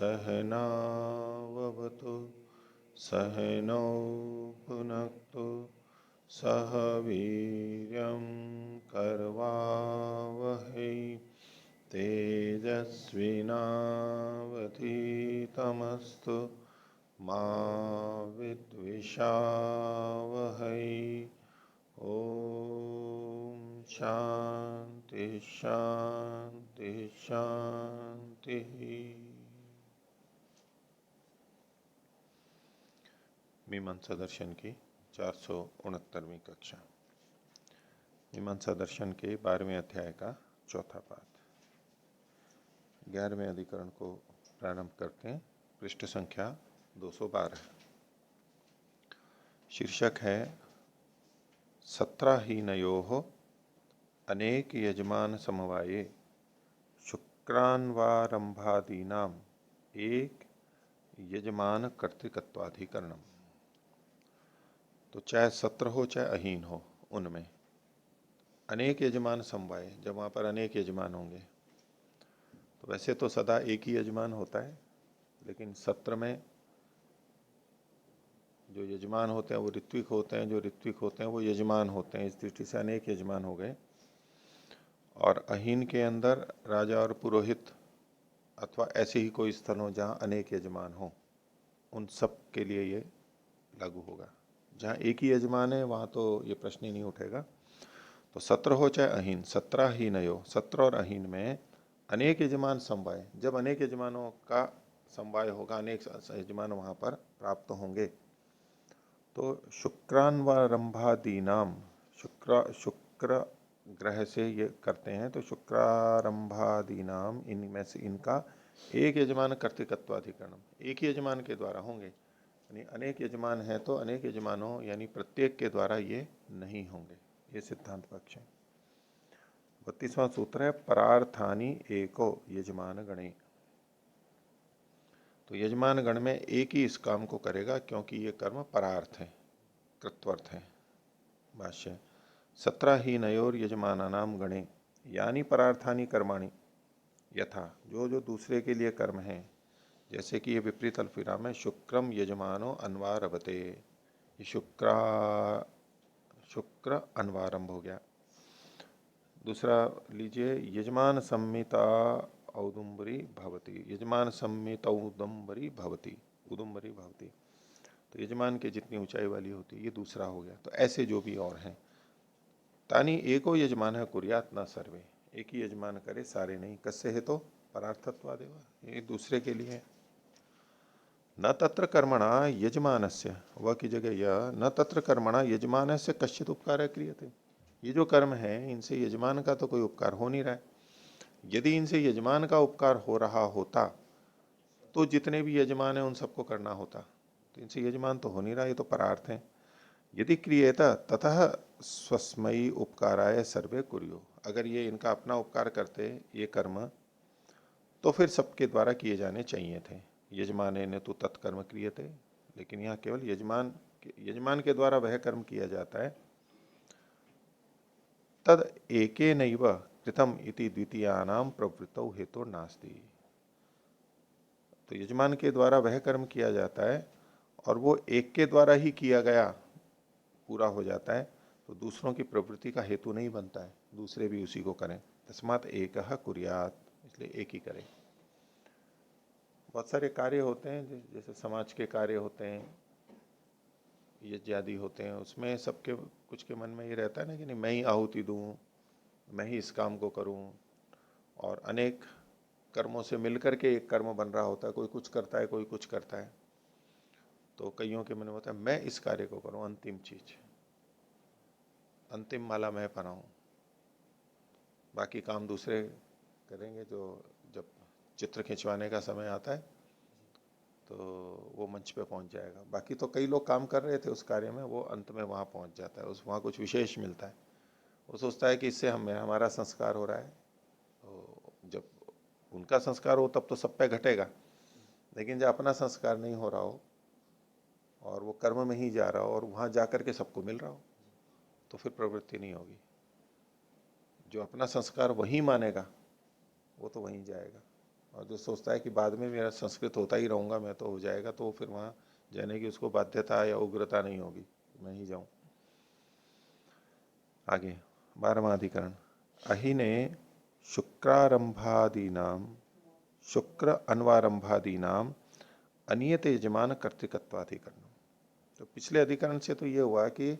सहनाववतु सहनौ भुनक्तु सह वीर्यं करवावहै तेजस्विनावधीतमस्तु मा विद्विषावहै। ओम शांति शांति शांति। मीमांसा दर्शन की 469वीं कक्षा। मीमांसा दर्शन के 12वें अध्याय का चौथा पाठ 11वें अधिकरण को प्रारंभ करते हैं। पृष्ठ संख्या 212। शीर्षक है 17हीनयोः अनेक यजमान समवाये शुक्रान्वारंभादीनाम एक यजमान कर्तृकत्वाधिकरणम। तो चाहे 17 हो चाहे अहीन हो, उनमें अनेक यजमान समवाय, जब वहां पर अनेक यजमान होंगे तो वैसे तो सदा एक ही यजमान होता है, लेकिन 17 में जो यजमान होते हैं वो ऋत्विक होते हैं, जो ऋत्विक होते हैं वो यजमान होते हैं। इस दृष्टि से अनेक यजमान हो गए। और अहीन के अंदर राजा और पुरोहित अथवा ऐसे ही कोई स्थल हो जहां अनेक यजमान हो, उन सब के लिए ये लागू होगा। जहां एक ही यजमान है वहां तो ये प्रश्न ही नहीं उठेगा। तो 17 हो चाहे अहीन, 17हीनयो, 17 और अहीन में अनेक यजमान समवाय, जब अनेक यजमानों का समवाय होगा, अनेक यजमान वहां पर प्राप्त होंगे, तो शुक्रान्वारंभादीनाम, शुक्र ग्रह से ये करते हैं, तो शुक्रारंभादीनाम, इनमें से इनका एक यजमान कर्तृकत्वाधिकरणम, एक ही यजमान के द्वारा होंगे। यानी अनेक यजमान है तो अनेक यजमानों यानी प्रत्येक के द्वारा ये नहीं होंगे। ये सिद्धांत पक्ष है। 32वां सूत्र है परार्थानी एको यजमान गणे। तो यजमान गण में एक ही इस काम को करेगा, क्योंकि ये कर्म परार्थ है, कृत्वर्थ है। भाष्य 17हीनयोर यजमानानाम गणे यानी परार्थानी कर्माणि यथा, जो जो दूसरे के लिए कर्म है, जैसे कि ये विपरीत अल्पविराम है, शुक्रम यजमानो अन्वारभते, ये शुक्र अन्वारंभ हो गया। दूसरा लीजिए यजमान संमिता औदुम्बरी भवती, यजमान संमित औदुम्बरी भवती, उदुम्बरी भवती, तो यजमान के जितनी ऊंचाई वाली होती है, ये दूसरा हो गया। तो ऐसे जो भी और हैं, तानी एको यजमान है कुर्यात न सर्वे, एक ही यजमान करे सारे नहीं। कस्य है तो परार्थत्वादेव, ये दूसरे के लिए है। न तत्र कर्मणा यजमानस्य, वह की जगह यह, न तत्र कर्मणा यजमानस्य कश्चित उपकार क्रियते, ये जो कर्म है इनसे यजमान का तो कोई उपकार हो नहीं रहा है। यदि इनसे यजमान का उपकार हो रहा होता तो जितने भी यजमान है उन सबको करना होता, तो इनसे यजमान तो हो नहीं रहा, ये तो परार्थ है। यदि क्रियेता ततः स्वस्मयी उपकाराय सर्वे कुर्यो, अगर ये इनका अपना उपकार करते ये कर्म, तो फिर सबके द्वारा किए जाने चाहिए थे। यजमाने ने तो तत्कर्म क्रियते, लेकिन यहाँ केवल यजमान के द्वारा वह कर्म किया जाता है। तद एके नैव कृतम इति द्वितीयानाम प्रवृत्तौ हेतु नास्ति, तो यजमान के द्वारा वह कर्म किया जाता है और वो एक के द्वारा ही किया गया पूरा हो जाता है, तो दूसरों की प्रवृत्ति का हेतु नहीं बनता है, दूसरे भी उसी को करें। तस्मात् एकः कुर्यात्, इसलिए एक ही करें। बहुत सारे कार्य होते हैं, जैसे समाज के कार्य होते हैं, यज्ञादि होते हैं, उसमें सबके कुछ के मन में ये रहता है ना कि नहीं मैं ही आहुति दूं, मैं ही इस काम को करूं, और अनेक कर्मों से मिलकर के एक कर्म बन रहा होता है, कोई कुछ करता है कोई कुछ करता है, तो कईयों के मन में होता है मैं इस कार्य को करूं, अंतिम चीज, अंतिम माला मैं पहनाऊं, बाकी काम दूसरे करेंगे। जो जब चित्र खिंचवाने का समय आता है तो वो मंच पे पहुंच जाएगा, बाकी तो कई लोग काम कर रहे थे उस कार्य में, वो अंत में वहां पहुंच जाता है, उस वहां कुछ विशेष मिलता है, वो सोचता है कि इससे हमारा संस्कार हो रहा है। तो जब उनका संस्कार हो तब तो सब पे घटेगा, लेकिन जब अपना संस्कार नहीं हो रहा हो और वो कर्म में ही जा रहा हो और वहां जाकर के सबको मिल रहा हो, तो फिर प्रवृत्ति नहीं होगी। जो अपना संस्कार वही मानेगा वो तो वहीं जाएगा। और जो सोचता है कि बाद में मेरा संस्कृत होता ही रहूंगा, मैं तो हो जाएगा, तो फिर वहाँ जाने की उसको बाध्यता या उग्रता नहीं होगी, मैं ही जाऊं। आगे 12वां अधिकरण, अहिने शुक्रारंभादीनाम शुक्र अन्वारंभादीनाम अनियत यजमान कर्तृकत्वाधिकरण। तो पिछले अधिकरण से तो ये हुआ कि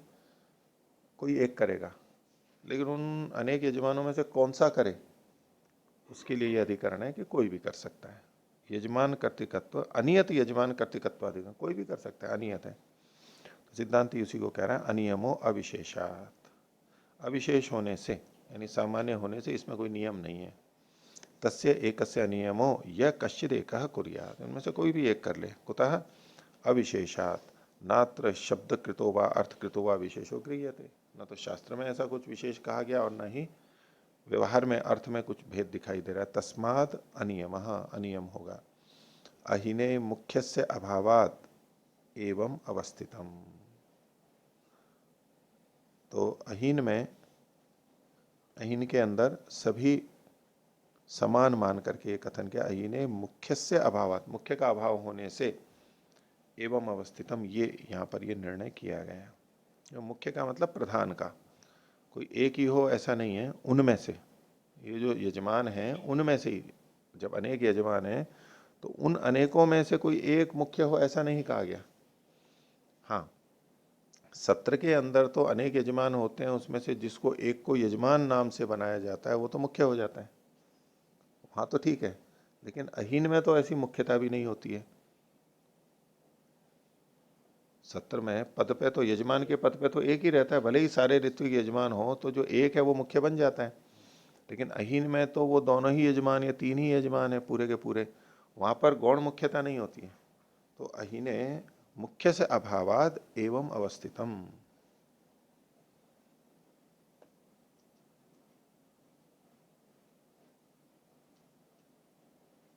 कोई एक करेगा, लेकिन उन अनेक यजमानों में से कौन सा करे, उसके लिए यह अधिकरण है कि कोई भी कर सकता है। यजमान कर्तृकत्व, अनियत यजमान कर्तृकत्वाधिकरण, कोई भी कर सकता है, अनियत है। तो सिद्धांत उसी को कह रहा है, अनियमो अविशेषात, अविशेष होने से यानी सामान्य होने से इसमें कोई नियम नहीं है। तस्य एकस्य अनियमो यह कश्चिद एकः कुर्यात्, इनमें से कोई भी एक कर ले। कुतः अविशेषात, नात्र शब्द कृतो वा अर्थ कृतो वा विशेषो गृह्यते, न तो शास्त्र में ऐसा कुछ विशेष कहा गया और न ही व्यवहार में अर्थ में कुछ भेद दिखाई दे रहा है। तस्माद अनियम, अनियम होगा। अहिने मुख्यस्य अभावात एवं अवस्थितम, तो अहीन में, अहीन के अंदर सभी समान मान करके ये कथन किया, अहीने मुख्यस्य अभावात, मुख्य का अभाव होने से, एवं अवस्थितम, ये यहाँ पर ये निर्णय किया गया। मुख्य का मतलब प्रधान का, कोई एक ही हो ऐसा नहीं है, उनमें से, ये जो यजमान है उनमें से ही, जब अनेक यजमान है तो उन अनेकों में से कोई एक मुख्य हो ऐसा नहीं कहा गया। हाँ, सत्र के अंदर तो अनेक यजमान होते हैं, उसमें से जिसको एक को यजमान नाम से बनाया जाता है वो तो मुख्य हो जाता है, हाँ तो ठीक है। लेकिन अहीन में तो ऐसी मुख्यता भी नहीं होती है। सत्र में पद पे तो, यजमान के पद पे तो एक ही रहता है, भले ही सारे ऋत्विक यजमान हो तो जो एक है वो मुख्य बन जाता है। लेकिन अहीन में तो वो दोनों ही यजमान या तीन ही यजमान है पूरे के पूरे, वहां पर गौण मुख्यता नहीं होती है। तो अहीने मुख्य से अभावाद एवं अवस्थितम,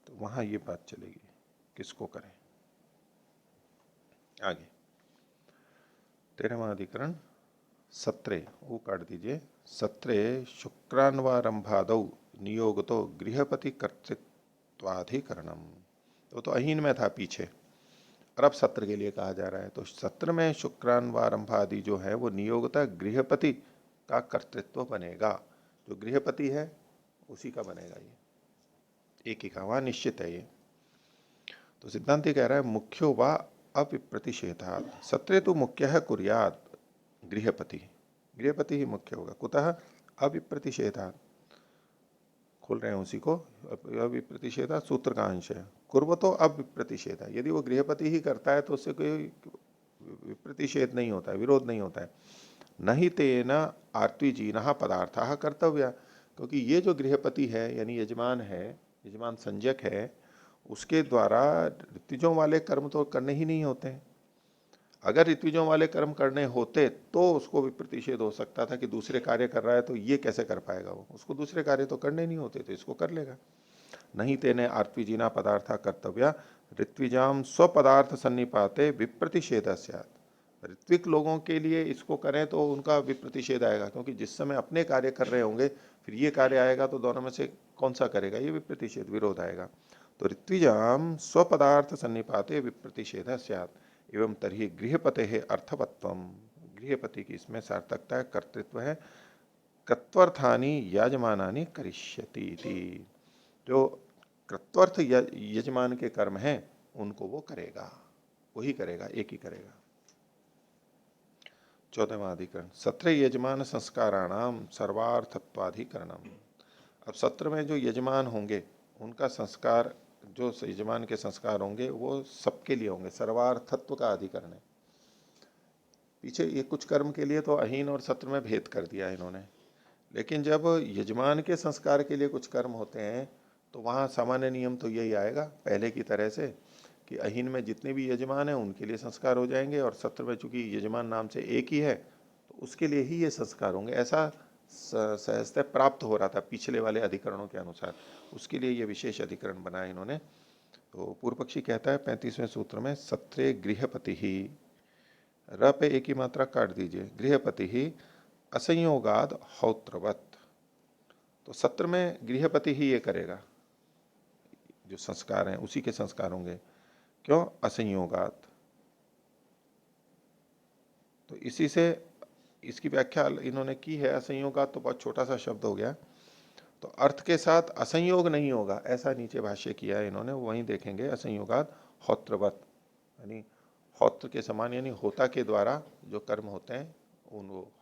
तो वहां ये बात चलेगी किसको करें। आगे 13वां अधिकरण, सत्रे, वो काट दीजिए, सत्रे शुक्रान्वारंभादौ नियोगतो गृहपति कर्तृत्वाधिकरणम। तो अहीन में था पीछे, और अब सत्र के लिए कहा जा रहा है। तो सत्र में शुक्रान्वारंभ आदि जो है वो नियोगता गृहपति का कर्तृत्व बनेगा, जो गृहपति है उसी का बनेगा, ये एक ही का वहां निश्चित है ये। तो सिद्धांत कह रहा है, मुख्यो वा अविप्रतिषेधात्, सत्रे तो मुख्य है कुर्यात गृहपति, गृहपति ही मुख्य होगा। कुतः अविप्रतिषेधात्, खोल रहे हैं उसी को, अविप्रतिषेधा सूत्र का अंश है। कुर्वतो अविप्रतिषेधा, यदि वो गृहपति ही करता है तो उससे कोई विप्रतिषेध नहीं होता है, विरोध नहीं होता है। नहीं तेना आर्त्विजीन पदार्थ कर्तव्य, क्योंकि ये जो गृहपति है यानी यजमान है, यजमान संज्ञक है, उसके द्वारा ऋत्विजों वाले कर्म तो करने ही नहीं होते हैं। अगर ऋत्विजों वाले कर्म करने होते तो उसको विप्रतिषेध हो सकता था कि दूसरे कार्य कर रहा है तो ये कैसे कर पाएगा, वो उसको दूसरे कार्य तो करने नहीं होते तो इसको कर लेगा। नहीं तेने आर्त्विजीना पदार्था कर्तव्य ऋत्विजाम स्वपदार्थ सन्निपाते विप्रतिषेध स्यात्, ऋत्विक लोगों के लिए इसको करें तो उनका विप्रतिषेध आएगा, क्योंकि जिस समय अपने कार्य कर रहे होंगे फिर ये कार्य आएगा तो दोनों में से कौन सा करेगा, ये विप्रतिषेध, विरोध आएगा। तो ऋत्विजाम स्वपदार्थ सन्निपाते विप्रतिषेध स्यात् एवं तर्हि गृहपते है अर्थवत्वम, गृहपति की इसमें सार्थकता है, कर्तृत्व है। कृत्वर्थानि याजमानानि करिष्यति, जो कृत्वर्थ यजमान के कर्म हैं उनको वो करेगा, वही करेगा, एक ही करेगा। 14वां अधिकरण, सत्र यजमान संस्काराणाम सर्वार्थत्वाधिकरणम। अब सत्र में जो यजमान होंगे उनका संस्कार, जो यजमान के संस्कार होंगे वो सबके लिए होंगे, सर्वार्थत्व का अधिकरण है। पीछे ये कुछ कर्म के लिए तो अहीन और सत्र में भेद कर दिया इन्होंने, लेकिन जब यजमान के संस्कार के लिए कुछ कर्म होते हैं तो वहाँ सामान्य नियम तो यही आएगा पहले की तरह से कि अहीन में जितने भी यजमान हैं उनके लिए संस्कार हो जाएंगे, और सत्र में चूंकि यजमान नाम से एक ही है तो उसके लिए ही ये संस्कार होंगे। ऐसा सहजतः प्राप्त हो रहा था पिछले वाले अधिकरणों के अनुसार, उसके लिए ये विशेष अधिकरण बनाया इन्होंने। तो पूर्व पक्षी कहता है 35वें सूत्र में, सत्रे गृहपति ही, र पे एक ही मात्रा काट दीजिए, गृहपति ही असंयोगाद हौत्रवत, तो सत्र में गृहपति ही ये करेगा, जो संस्कार हैं उसी के संस्कार होंगे। क्यों? असंयोगात। तो इसी से इसकी व्याख्या इन्होंने की है। असंयोगात तो बहुत छोटा सा शब्द हो गया, तो अर्थ के साथ असंयोग नहीं होगा ऐसा नीचे भाष्य किया है इन्होंने, वहीं देखेंगे। असंयोगात होत्रवत, यानी होत्र के समान, यानी होता के द्वारा जो कर्म होते हैं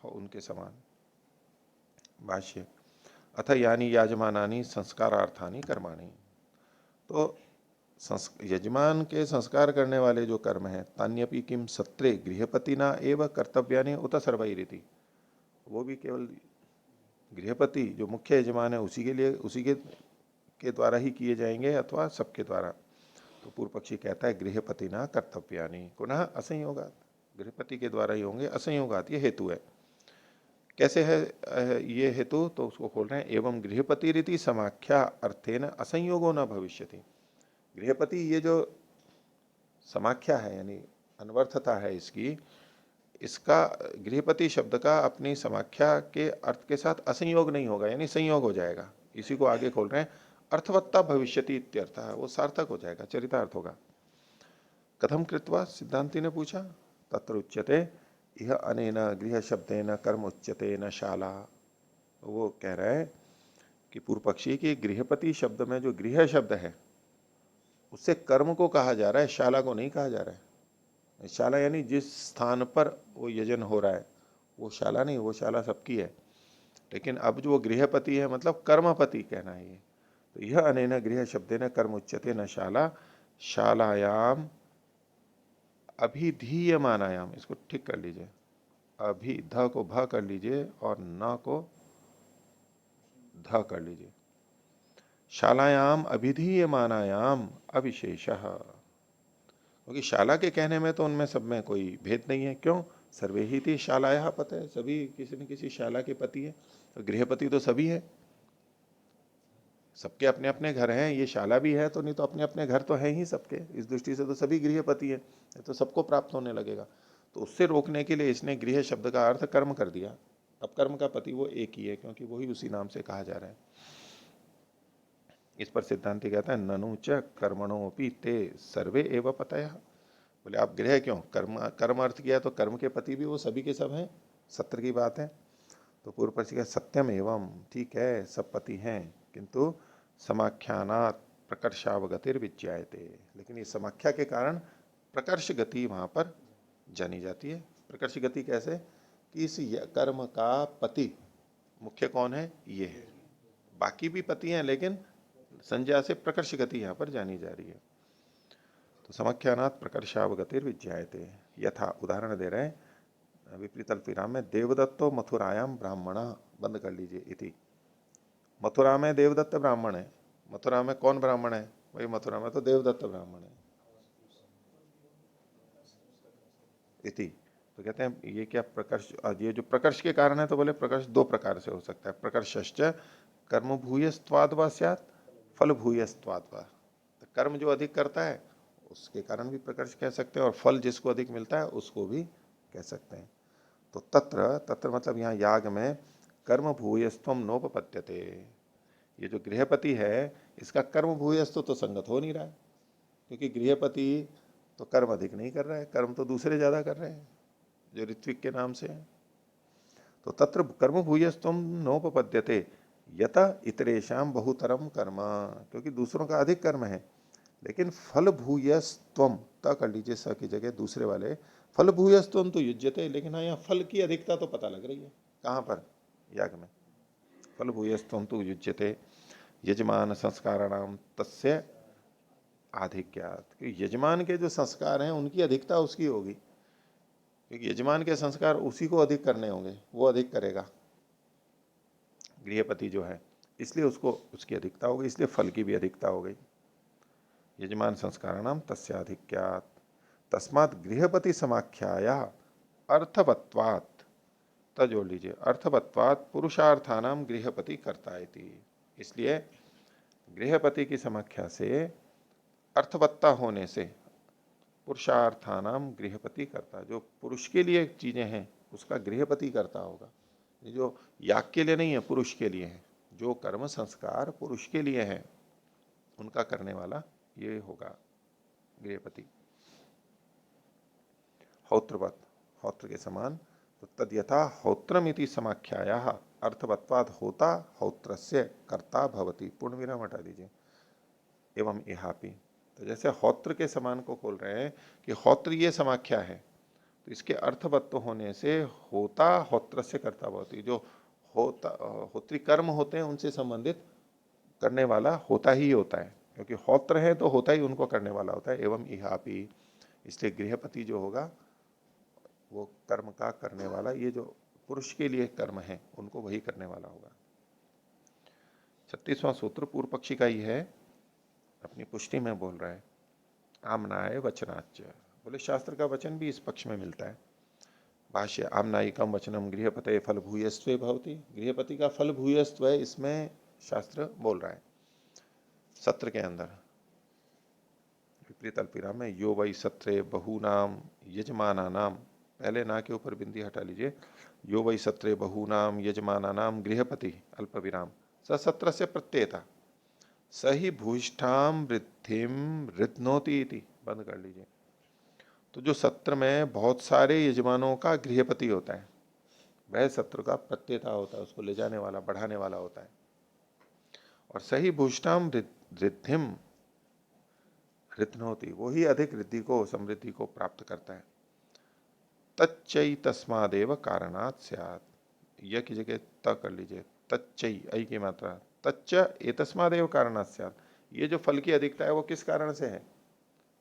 उनके समान। भाष्य अथ यानी याजमानानि संस्कारार्थानि कर्माणि। तो यजमान के संस्कार करने वाले जो कर्म है, तान्यपि किम सत्रे गृहपतिना एव कर्तव्यानि उत सर्वैरिति, वो भी केवल गृहपति जो मुख्य यजमान है उसी के लिए, उसी के द्वारा ही किए जाएंगे अथवा सबके द्वारा। तो पूर्व पक्षी कहता है गृहपति ना कर्तव्यानि पुनः असंयोगात, गृहपति के द्वारा ही होंगे, असंयोगात ये हेतु है। कैसे है ये हेतु? तो उसको खोल रहे हैं। एवं गृहपति रीति समाख्या अर्थेन असंयोगो न भविष्यति। गृहपति ये जो समाख्या है यानी अनवर्थता है इसकी, इसका गृहपति शब्द का अपनी समाख्या के अर्थ के साथ असंयोग नहीं होगा, यानी संयोग हो जाएगा। इसी को आगे खोल रहे हैं, अर्थवत्ता भविष्यति इत्यर्थ, वो सार्थक हो जाएगा, चरितार्थ होगा। कथम कृत्वा? सिद्धांति ने पूछा। तत्र उच्यते यह अनेन गृह शब्देन कर्म उच्यते न शाला। वो कह रहा है कि पूर्व पक्षी की गृहपति शब्द में जो गृह शब्द है उससे कर्म को कहा जा रहा है, शाला को नहीं कहा जा रहा है। शाला यानी जिस स्थान पर वो यजन हो रहा है वो शाला नहीं, वो शाला सबकी है। लेकिन अब जो वो गृहपति है मतलब कर्मपति कहना है ये। तो यह अनेन गृह शब्देन कर्म उच्यते न शाला, शालायाम अभिधीयमानायाम, इसको ठीक कर लीजिए, अभी ध को भ कर लीजिए और न को ध कर लीजिए। शालायाम अभिधीयमानायाम अविशेष, क्योंकि शाला के कहने में तो उनमें सब में कोई भेद नहीं है। क्यों? सर्वे ही थी शालाया पत है, सभी किसी न किसी शाला के पति है। तो गृहपति तो सभी है, सबके अपने अपने घर हैं। ये शाला भी है तो, नहीं तो अपने अपने घर तो है ही सबके, इस दृष्टि से तो सभी गृहपति है, तो सबको प्राप्त होने लगेगा। तो उससे रोकने के लिए इसने गृह शब्द का अर्थ कर्म कर दिया। अब कर्म का पति वो एक ही है, क्योंकि वही उसी नाम से कहा जा रहा है। इस पर सिद्धांति कहता है ननु च कर्मणोपि ते सर्वे एव पतय। बोले आप गृह क्यों? कर्म कर्म अर्थ किया तो कर्म के पति भी वो सभी के सब हैं, सत्र की बात है। तो पूर्व पक्षी का सत्यम एवं, ठीक है सब पति हैं, किंतु समाख्यानात् प्रकर्षावगतिर विज्ञायते, लेकिन ये समाख्या के कारण प्रकर्ष गति वहां पर जानी जाती है। प्रकर्ष गति कैसे? कि इस कर्म का पति मुख्य कौन है? ये है। बाकी भी पति हैं लेकिन संज्ञा से प्रकर्ष गति यहां पर जानी जा रही है। तो समाख्यानात् प्रकर्षावगतिर विज्ञायते। यथा उदाहरण दे रहे हैं विपरीत अल्पविराम में, देवदत्तो मथुरायाम ब्राह्मण, बंद कर लीजिए इति। मथुरा में देवदत्त ब्राह्मण है। मथुरा में कौन ब्राह्मण है? वही मथुरा में तो देवदत्त ब्राह्मण है इति। तो कहते हैं ये क्या प्रकर्ष, ये जो प्रकर्ष के कारण है, तो बोले प्रकर्ष दो प्रकार से हो सकता है। प्रकर्षश्च कर्म भूयस्त्वाद वा स्यात् फल भूयस्त्वाद वा। तो कर्म जो अधिक करता है उसके कारण भी प्रकर्ष कह सकते हैं, और फल जिसको अधिक मिलता है उसको भी कह सकते हैं। तो तत्र, तत्र मतलब यहाँ याग में कर्म भूयस्त्वम नोपपद्यते, ये जो गृहपति है इसका कर्म भूयस्त्व तो संगत हो नहीं रहा है, क्योंकि गृहपति तो कर्म अधिक नहीं कर रहा है, कर्म तो दूसरे ज्यादा कर रहे हैं जो ऋत्विक के नाम से है। तो तत्र कर्म भूयस्त्वम नोपपद्यते यत इतरेशम बहुतरम कर्म, क्योंकि दूसरों का अधिक कर्म है। लेकिन फल भूयस्त्वम, ता कर लीजिए स की जगह दूसरे वाले, फल भूयस्त्वम तो युज्यते, लेकिन हाँ यहाँ फल की अधिकता तो पता लग रही है। कहाँ पर? याग में। फल भूयस्त्वम तो युज्यते यजमान संस्काराणाम तस्य आधिक्यात, कि यजमान के जो संस्कार हैं उनकी अधिकता उसकी होगी, क्योंकि यजमान के संस्कार उसी को अधिक करने होंगे, वो अधिक करेगा गृहपति जो है, इसलिए उसको उसकी अधिकता हो गई, इसलिए फल की भी अधिकता हो गई। यजमान संस्काराणाम तस्याधिक्यात तस्मात् गृहपति समाख्याया अर्थवत्वात्, त जोड़ लीजिए, अर्थवत्वात् पुरुषार्थानाम गृहपति कर्ता इति। इसलिए गृहपति की समाख्या से अर्थवत्ता होने से पुरुषार्थानाम गृहपति करता, जो पुरुष के लिए चीजें हैं उसका गृहपति करता होगा। ये जो याग के लिए नहीं है, पुरुष के लिए है, जो कर्म संस्कार पुरुष के लिए है उनका करने वाला ये होगा गृहपति। हौत्रवत, हौत्र के समान, तो तद यथा हौत्रमिति समाख्याया अर्थवत्वाद होता हौत्रस्य कर्ता भवति, पूर्ण विराम हटा दीजिए, एवं इहापि। तो जैसे हौत्र के समान को खोल रहे हैं कि हौत्र ये समाख्या है, तो इसके अर्थवत्व होने से होता हौत्र से कर्ता भवति, जो होता होत्री कर्म होते हैं उनसे संबंधित करने वाला होता ही होता है, क्योंकि हौत्र है तो होता ही उनको करने वाला होता है। एवं इहापि, इसलिए गृहपति जो होगा वो कर्म का करने वाला, ये जो पुरुष के लिए कर्म है उनको वही करने वाला होगा। 36वां सूत्र पूर्व पक्षी का ही है, अपनी पुष्टि में बोल रहा है। आमनाय वचनाच, बोले शास्त्र का वचन भी इस पक्ष में मिलता है। भाष्य, आमनायिकम वचनम गृहपते फल भूयस्त्वे भवति, गृहपति का फल भूयस्त्व है, इसमें शास्त्र बोल रहा है सत्र के अंदर। विपरीत अल्पविराम में यो वै सत्रे बहूनाम यजमाना नाम, पहले ना के ऊपर बिंदी हटा लीजिए, यो वै सत्रे बहूनाम यजमाना नाम गृहपति अल्पविराम स सत्र से प्रत्येता सही भूष्ठाम वृद्धिम ऋतनोति इति, बंद कर लीजिए। तो जो सत्र में बहुत सारे यजमानों का गृहपति होता है, वह सत्र का प्रत्येता होता है, उसको ले जाने वाला, बढ़ाने वाला होता है। और सही भूष्ठाम ऋद्धिम ऋतनोति, वो ही अधिक रिद्धि को, समृद्धि को प्राप्त करता है। तच्चई तस्मादेव कारणात् स्यात्, यह की जगह त कर लीजिए, तच्चई ऐ की मात्रा, तच्च एतस्मादेव कारणात् स्यात्, ये जो फल की अधिकता है वो किस कारण से है?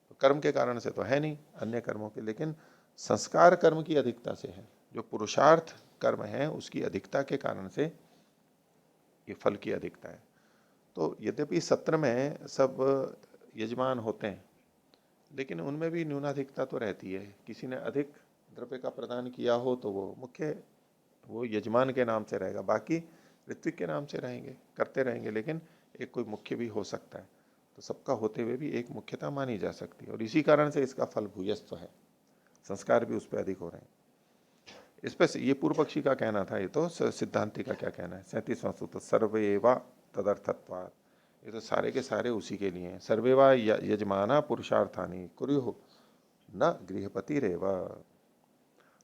तो कर्म के कारण से तो है नहीं, अन्य कर्मों के, लेकिन संस्कार कर्म की अधिकता से है। जो पुरुषार्थ कर्म है उसकी अधिकता के कारण से ये फल की अधिकता है। तो यद्यपि सत्र में सब यजमान होते हैं, लेकिन उनमें भी न्यूनाधिकता तो रहती है। किसी ने अधिक द्रव्य का प्रदान किया हो तो वो मुख्य, वो यजमान के नाम से रहेगा, बाकी ऋत्विक के नाम से रहेंगे, करते रहेंगे, लेकिन एक कोई मुख्य भी हो सकता है। तो सबका होते हुए भी एक मुख्यता मानी जा सकती है, और इसी कारण से इसका फल भूयस्व है, संस्कार भी उस पर अधिक हो रहे हैं। इस पर ये पूर्व पक्षी का कहना था, ये तो सिद्धांति का क्या कहना है। 37वां सूत्र, सर्वेवा तदर्थत्वात्, ये तो सारे के सारे उसी के लिए हैं। सर्वेवा यजमाना पुरुषार्थानी कुर्युः न गृहपति रेवा,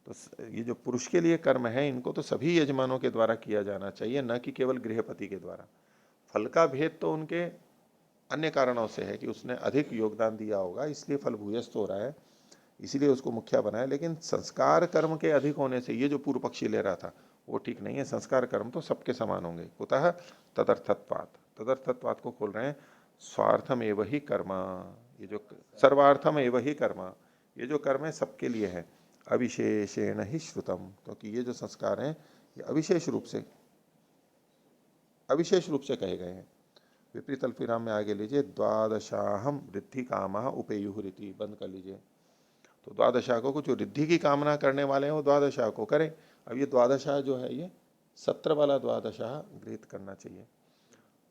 तो ये जो पुरुष के लिए कर्म है इनको तो सभी यजमानों के द्वारा किया जाना चाहिए, न कि केवल गृहपति के द्वारा। फल का भेद तो उनके अन्य कारणों से है कि उसने अधिक योगदान दिया होगा, इसलिए फल भूयस्थ हो रहा है, इसीलिए उसको मुखिया बनाया। लेकिन संस्कार कर्म के अधिक होने से ये जो पूर्व पक्षी ले रहा था वो ठीक नहीं है। संस्कार कर्म तो सबके समान होंगे। कुतः तदर्थत्वात्, तदर्थत्वात् को खोल रहे हैं, स्वार्थम एव ही कर्म, ये जो सर्वार्थम एव ही कर्म, ये जो कर्म है सबके लिए है। अविशेषेण ही श्रुतम, क्योंकि ये जो संस्कार हैं ये अविशेष रूप से कहे गए हैं। विपरीत अल्पविराम में आगे लीजिए, द्वादशाहम रिद्धि कामः उपेयुः रीति, बंद कर लीजिए। तो द्वादशा को, कुछ रिद्धि की कामना करने वाले हैं वो द्वादशा को करें। अब ये द्वादशा जो है ये सत्र वाला द्वादशा गृहीत करना चाहिए,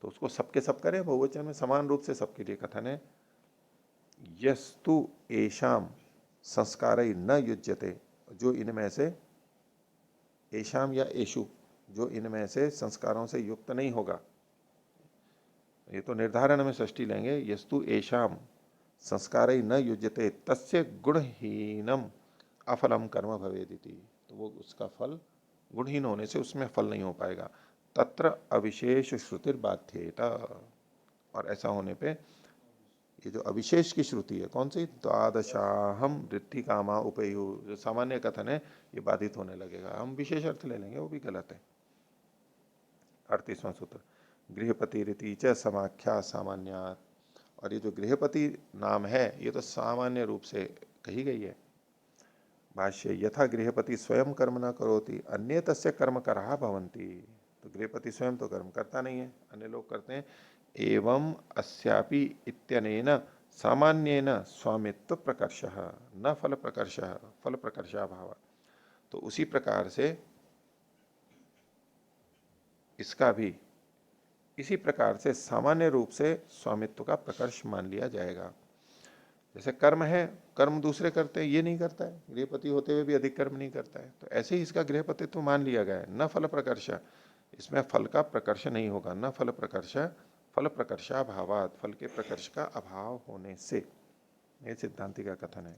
तो उसको सबके सब करें, बहुवचन में समान रूप से सबके लिए कथन है। यस्तु एशाम संस्कार न युज्यते, जो इनमें से, एशाम या एशु, जो इनमें से संस्कारों से युक्त नहीं होगा, ये तो निर्धारण में षष्ठी लेंगे। यस्तु एशाम संस्कार न युज्यते तस्य गुणहीनम अफलम कर्म भवेदिति, तो वो उसका फल गुणहीन होने से उसमें फल नहीं हो पाएगा। तत्र अविशेष श्रुतिर्बाध्येता, और ऐसा होने पे ये जो अविशेष की श्रुति है, कौन सी, द्वादशाहम वृद्धि कामा उपेयु, जो सामान्य कथन है ये बाधित होने लगेगा। हम विशेष अर्थ ले लेंगे, वो भी गलत है। 38वां सूत्र, गृहपति रीति च समाख्या सामान्यात्, और ये जो गृहपति नाम है ये तो सामान्य रूप से कही गई है। भाष्य, यथा गृहपति स्वयं कर्म न करोति अन्य तस्य कर्म कराः भवन्ति, तो गृहपति स्वयं तो कर्म करता नहीं है, अन्य लोग करते हैं। एवं अस्यापि इत्यनेन सामान्येन स्वामित्व प्रकर्षः न फल प्रकर्षः, फल प्रकर्षाभाव, तो उसी प्रकार से इसका भी इसी प्रकार से सामान्य रूप से स्वामित्व का प्रकर्ष मान लिया जाएगा। जैसे कर्म है, कर्म दूसरे करते हैं, ये नहीं करता है, गृहपति होते हुए भी अधिक कर्म नहीं करता है, तो ऐसे ही इसका गृहपतित्व तो मान लिया गया है। न फल प्रकर्ष, इसमें फल का प्रकर्ष नहीं होगा, न फल प्रकर्ष, फल प्रकर्षाभावात, फल के प्रकर्ष का अभाव होने से, ये सिद्धांति का कथन है।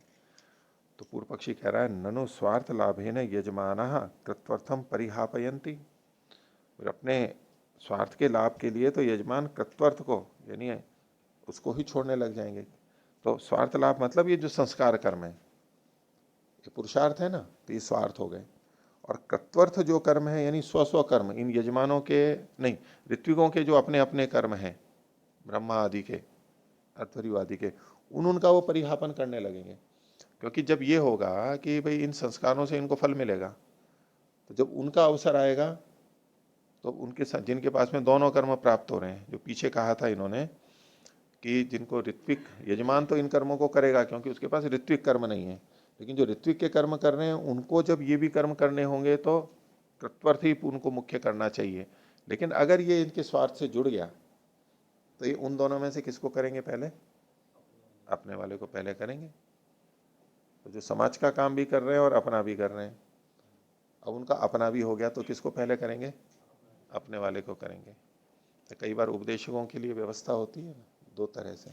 तो पूर्व पक्षी कह रहा है ननु स्वार्थ लाभेन यजमानः कृत्वर्थम परिहापयन्ति, और अपने स्वार्थ के लाभ के लिए तो यजमान कृत्वर्थ को यानी उसको ही छोड़ने लग जाएंगे। तो स्वार्थ लाभ मतलब ये जो संस्कार कर्म है, ये पुरुषार्थ है ना, तो ये स्वार्थ हो गए। और कृत्वर्थ जो कर्म है यानी स्व स्व कर्म, इन यजमानों के नहीं, ऋत्विकों के जो अपने अपने कर्म हैं, ब्रह्मा आदि के, अथर्व आदि के, उनका वो परिहापन करने लगेंगे। क्योंकि जब ये होगा कि भाई इन संस्कारों से इनको फल मिलेगा, तो जब उनका अवसर आएगा तो उनके साथ जिनके पास में दोनों कर्म प्राप्त हो रहे हैं, जो पीछे कहा था इन्होंने कि जिनको ऋत्विक, यजमान तो इन कर्मों को करेगा क्योंकि उसके पास ऋत्विक कर्म नहीं है, लेकिन जो ऋत्विक के कर्म कर रहे हैं उनको जब ये भी कर्म करने होंगे तो कृत्वर्थ ही उनको मुख्य करना चाहिए। लेकिन अगर ये इनके स्वार्थ से जुड़ गया तो ये उन दोनों में से किसको करेंगे पहले? अपने वाले को पहले करेंगे। तो जो समाज का काम भी कर रहे हैं और अपना भी कर रहे हैं, अब उनका अपना भी हो गया तो किसको पहले करेंगे? अपने वाले को करेंगे। तो कई बार उपदेशकों के लिए व्यवस्था होती है ना, दो तरह से,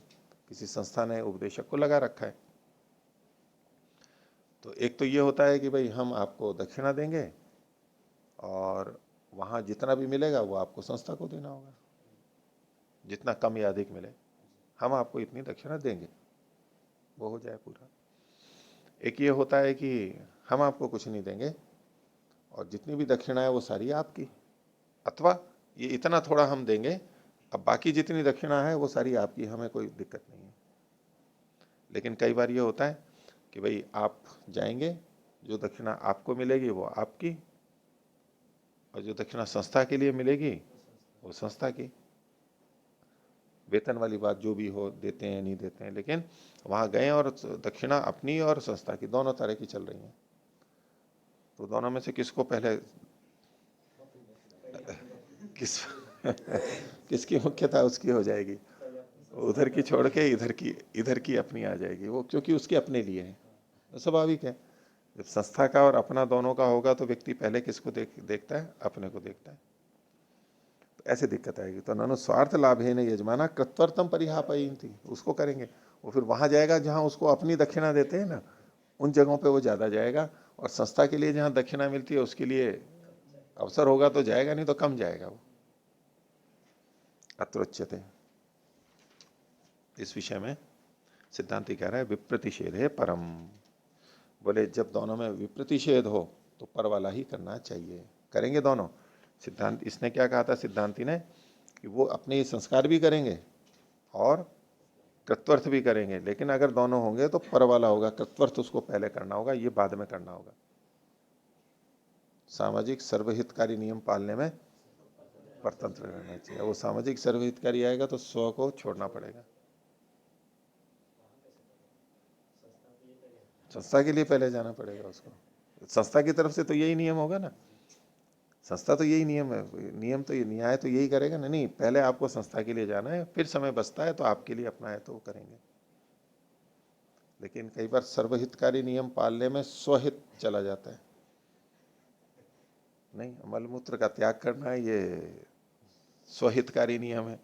किसी संस्था ने उपदेशक को लगा रखा है, तो एक तो ये होता है कि भाई हम आपको दक्षिणा देंगे और वहां जितना भी मिलेगा वो आपको संस्था को देना होगा, जितना कम या अधिक मिले हम आपको इतनी दक्षिणा देंगे, वो हो जाए पूरा। एक ये होता है कि हम आपको कुछ नहीं देंगे और जितनी भी दक्षिणा है वो सारी आपकी, अथवा ये इतना थोड़ा हम देंगे, अब बाकी जितनी दक्षिणा है वो सारी आपकी, हमें कोई दिक्कत नहीं है। लेकिन कई बार ये होता है कि भाई आप जाएंगे, जो दक्षिणा आपको मिलेगी वो आपकी, और जो दक्षिणा संस्था के लिए मिलेगी वो संस्था की। वेतन वाली बात जो भी हो, देते हैं नहीं देते हैं, लेकिन वहां गए और दक्षिणा अपनी और संस्था की दोनों तरह की चल रही है। तो दोनों में से किसको पहले किस किसकी मुख्यता उसकी हो जाएगी, उधर की छोड़ के इधर की अपनी आ जाएगी वो, क्योंकि उसके अपने लिए है, तो स्वाभाविक है। जब संस्था का और अपना दोनों का होगा तो व्यक्ति पहले किसको देखता है? अपने को देखता है। तो ऐसे दिक्कत आएगी। तो ननु स्वार्थ लाभ है न यजमाना कृत्वर्थम परिहापयन्ति, उसको करेंगे। वो फिर वहां जाएगा जहां उसको अपनी दक्षिणा देते हैं ना, उन जगहों पे वो ज्यादा जाएगा, और संस्था के लिए जहां दक्षिणा मिलती है उसके लिए अवसर होगा तो जाएगा, नहीं तो कम जाएगा वो। अत्रोच्यते, इस विषय में सिद्धांति कह रहा है विप्रतिषेध है परम। बोले जब दोनों में विप्रतिषेध हो तो पर वाला ही करना चाहिए। करेंगे दोनों। सिद्धांत इसने क्या कहा था सिद्धांति ने कि वो अपने संस्कार भी करेंगे और कृत्वर्थ भी करेंगे, लेकिन अगर दोनों होंगे तो पर वाला होगा, कृत्वर्थ उसको पहले करना होगा, ये बाद में करना होगा। सामाजिक सर्वहितकारी नियम पालने में परतंत्र रहना चाहिए। वो सामाजिक सर्वहितकारी आएगा तो स्व को छोड़ना पड़ेगा। संस्था के लिए पहले जाना पड़ेगा उसको। संस्था की तरफ से तो यही नियम होगा ना, संस्था तो यही नियम है, नियम तो ये न्याय तो यही करेगा ना। नहीं, पहले आपको संस्था के लिए जाना है, फिर समय बचता है तो आपके लिए अपना है तो वो करेंगे। लेकिन कई बार सर्वहितकारी नियम पालने में स्वहित चला जाता है। नहीं, मलमूत्र का त्याग करना है, ये स्वहितकारी नियम है।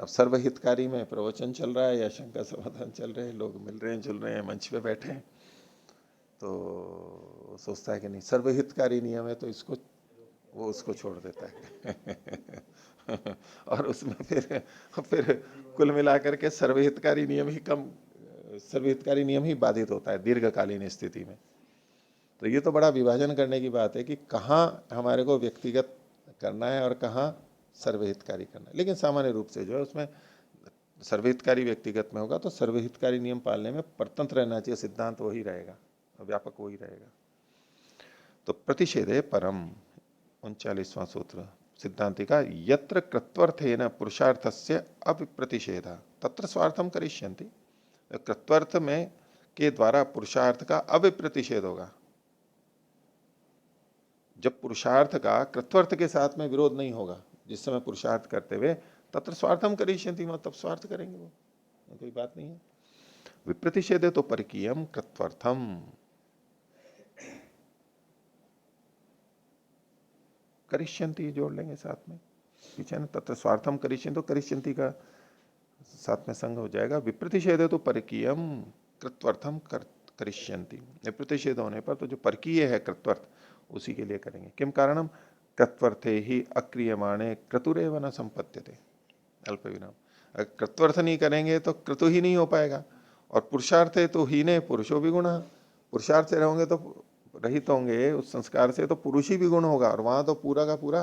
अब सर्वहितकारी में प्रवचन चल रहा है या शंका समाधान चल रहे हैं, लोग मिल रहे हैं, जुल रहे हैं, मंच पे बैठे हैं, तो सोचता है कि नहीं सर्वहितकारी नियम है तो इसको, वो उसको छोड़ देता है और उसमें फिर कुल मिलाकर के सर्वहितकारी नियम ही सर्वहितकारी नियम ही बाधित होता है दीर्घकालीन स्थिति में। तो ये तो बड़ा विभाजन करने की बात है कि कहाँ हमारे को व्यक्तिगत करना है और कहाँ सर्वहितकारी करना है। लेकिन सामान्य रूप से जो है उसमें सर्वहितकारी व्यक्तिगत में होगा तो सर्वहितकारी नियम पालने में परतंत्र रहना चाहिए, सिद्धांत वही रहेगा, व्यापक वही रहेगा। तो प्रतिषेधे परम 39वां सूत्र सिद्धांति का, यत्र कृत्वर्थेन पुरुषार्थस्य अप्रतिषेधा तत्र स्वार्थम करिष्यन्ति। कृत्वर्थ में के द्वारा पुरुषार्थ का अविप्रतिषेध होगा। जब पुरुषार्थ का कृत्वर्थ के साथ में विरोध नहीं होगा, जिस समय पुरुषार्थ करते हुए, तत्र स्वार्थम करिष्यन्ति, तब स्वार्थ करेंगे वो, कोई बात नहीं है। विप्रतिषेधे तो परकीयम कृत्वर्थम, करिष्यन्ति जोड़ लेंगे साथ में। पीछे ना तत्र स्वार्थम करिष्यन्ति, तो करिष्यन्ति का साथ में संग हो जाएगा। विप्रतिषेध तो परकीयम कृत्वर्थम करिष्यन्ति, विप्रतिषेध होने पर तो जो परकीय है कृत्वर्थ उसी के लिए करेंगे। किम कारणम कृत्वर्थे ही अक्रियमाणे क्रतुरेव न संपद्यते, अल्प विराम। अगर कृत्वर्थ नहीं करेंगे तो क्रतु ही नहीं हो पाएगा। और पुरुषार्थ है तो हीने पुरुषो भी गुण, पुरुषार्थ से रहोगे तो रहित होंगे उस संस्कार से तो पुरुष ही भी गुण होगा, और वहां तो पूरा का पूरा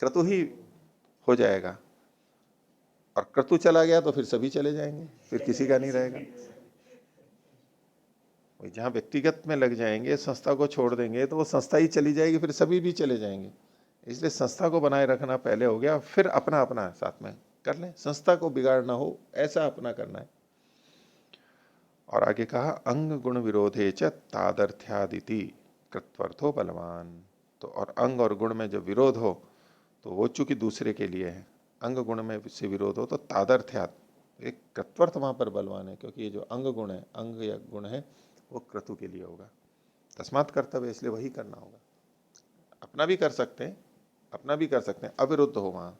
क्रतु ही हो जाएगा। और क्रतु चला गया तो फिर सभी चले जाएंगे, फिर किसी का नहीं रहेगा। जहां व्यक्तिगत में लग जाएंगे, संस्था को छोड़ देंगे तो वो संस्था ही चली जाएगी, फिर सभी भी चले जाएंगे। इसलिए संस्था को बनाए रखना पहले हो गया, फिर अपना अपना साथ में कर लें, संस्था को बिगाड़ना हो ऐसा अपना करना है। और आगे कहा अंग गुण विरोधे च तादर्थ्यादिति कृत्वर्थो बलवान। तो और अंग और गुण में जब विरोध हो तो वो चूंकि दूसरे के लिए है, अंग गुण में से विरोध हो तो तादर्थ्यात, एक कृत्वर्थ वहां पर बलवान है, क्योंकि ये जो अंग गुण है, अंग या गुण है, वो क्रतु के लिए होगा। तस्मात् कर्तव्य, इसलिए वही करना होगा। अपना भी कर सकते हैं, अपना भी कर सकते हैं, अविरुद्ध हो वहां।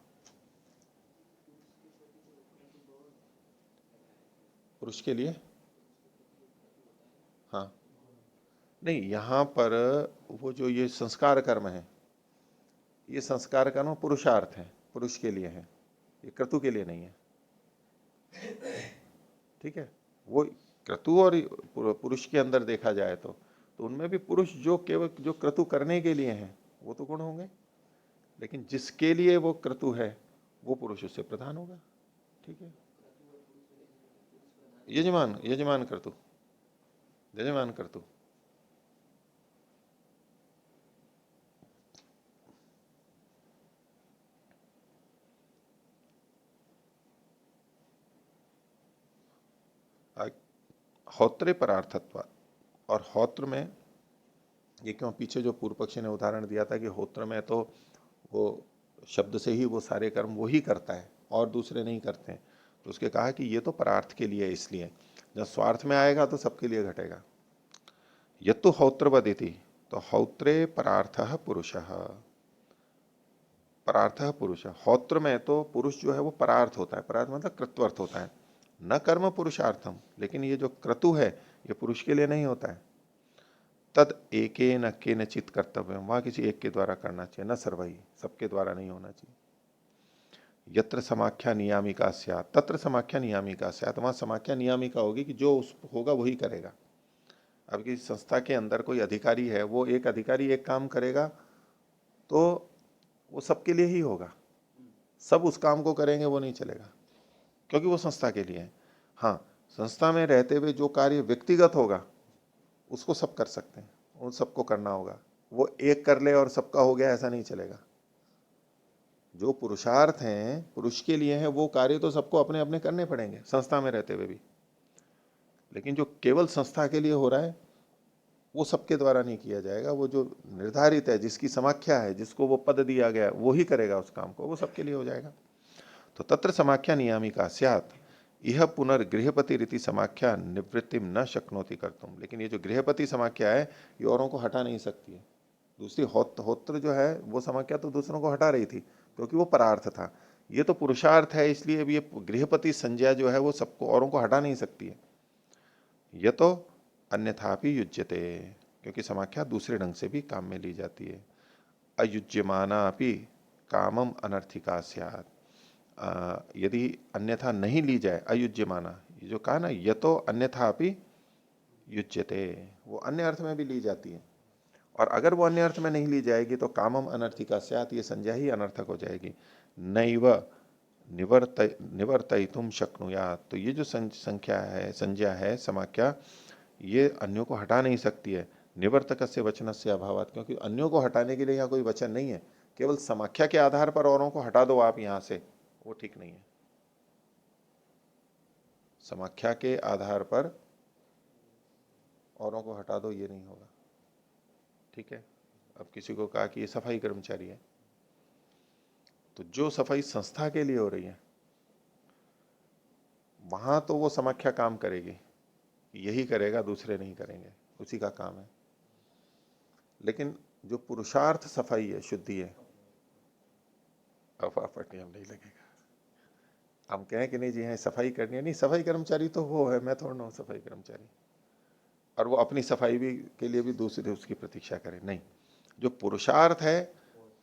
पुरुष के लिए हाँ, नहीं यहां पर वो जो ये संस्कार कर्म है, ये संस्कार कर्म पुरुषार्थ है, पुरुष के लिए है, ये क्रतु के लिए नहीं है। ठीक है, वो क्रतु और पुरुष के अंदर देखा जाए तो उनमें भी पुरुष जो केवल जो क्रतु करने के लिए हैं वो तो गुण होंगे, लेकिन जिसके लिए वो क्रतु है वो पुरुष उससे प्रधान होगा। ठीक है, यजमान, यजमान क्रतु, यजमान क्रतु। होत्रे परार्थत्व, और होत्र में ये क्यों, पीछे जो पूर्व पक्षी ने उदाहरण दिया था कि होत्र में तो वो शब्द से ही वो सारे कर्म वो ही करता है और दूसरे नहीं करते हैं, तो उसके कहा कि ये तो परार्थ के लिए, इसलिए जब स्वार्थ में आएगा तो सबके लिए घटेगा। यत्तु हौत्रवदिति, तो हौत्रे परार्थ पुरुष, परार्थ पुरुष, हौत्र में तो पुरुष जो है वो परार्थ होता है, परार्थ मतलब कृत्वर्थ होता है, न कर्म पुरुषार्थम, लेकिन ये जो क्रतु है ये पुरुष के लिए नहीं होता है। तद एके न के नचित कर्तव्य, वहां किसी एक के द्वारा करना चाहिए, न सर्वही, सबके द्वारा नहीं होना चाहिए। यत्र समाख्या नियामिका स्यात् तत्र समाख्या नियामिका स्यात्, वहां समाख्या नियामिका होगी कि जो उस होगा वही करेगा। अब किसी संस्था के अंदर कोई अधिकारी है, वो एक अधिकारी एक काम करेगा तो वो सबके लिए ही होगा, सब उस काम को करेंगे वो नहीं चलेगा, क्योंकि वो संस्था के लिए है। हाँ, संस्था में रहते हुए जो कार्य व्यक्तिगत होगा उसको सब कर सकते हैं, उन सबको करना होगा। वो एक कर ले और सबका हो गया ऐसा नहीं चलेगा। जो पुरुषार्थ हैं, पुरुष के लिए हैं, वो कार्य तो सबको अपने अपने करने पड़ेंगे संस्था में रहते हुए भी, लेकिन जो केवल संस्था के लिए हो रहा है वो सबके द्वारा नहीं किया जाएगा। वो जो निर्धारित है, जिसकी समाख्या है, जिसको वो पद दिया गया वो ही करेगा उस काम को, वो सबके लिए हो जाएगा। तो तत्र समाख्या नियामिका स्यात्, यह पुनर्गृहपति रीति समाख्या निवृत्ति न शक्नोति कर्तुम, लेकिन ये जो गृहपति समाख्या है ये औरों को हटा नहीं सकती है। दूसरी होत्र जो है वो समाख्या तो दूसरों को हटा रही थी क्योंकि वो परार्थ था, ये तो पुरुषार्थ है, इसलिए अब ये गृहपति संज्ञा जो है वो सबको औरों को हटा नहीं सकती है। यह तो अन्यथापि युज्यते, क्योंकि समाख्या दूसरे ढंग से भी काम में ली जाती है। अयुज्यमाना अपि कामम अनर्थिका स्यात्, यदि अन्यथा नहीं ली जाए, अयुज्यमाना, ये जो कहा ना, यह तो अन्यथा अपि युज्यते, वो अन्य अर्थ में भी ली जाती है, और अगर वो अन्य अर्थ में नहीं ली जाएगी तो कामम अनर्थिका स्यात्, ये संज्ञा ही अनर्थक हो जाएगी। नैव निवर्तयितुम शक्नुयात्, तो ये जो संख्या है, संज्ञा है, समाख्या, ये अन्यों को हटा नहीं सकती है। निवर्तक से वचन से अभावात, क्योंकि अन्यों को हटाने के लिए यहाँ कोई वचन नहीं है, केवल समाख्या के आधार पर औरों को हटा दो आप यहाँ से, वो ठीक नहीं है। समाख्या के आधार पर औरों को हटा दो, ये नहीं होगा। ठीक है, अब किसी को कहा कि ये सफाई कर्मचारी है, तो जो सफाई संस्था के लिए हो रही है वहां तो वो समाख्या काम करेगी, यही करेगा, दूसरे नहीं करेंगे, उसी का काम है। लेकिन जो पुरुषार्थ सफाई है, शुद्धि है, अफवाह पड़नी हम नहीं लगेगा। हम कहें कि नहीं जी यहाँ सफाई करनी है, नहीं सफाई कर्मचारी तो वो है, मैं थोड़ा ना हूँ सफाई कर्मचारी, और वो अपनी सफाई भी के लिए भी दूसरे उसकी प्रतीक्षा करे, नहीं। जो पुरुषार्थ है,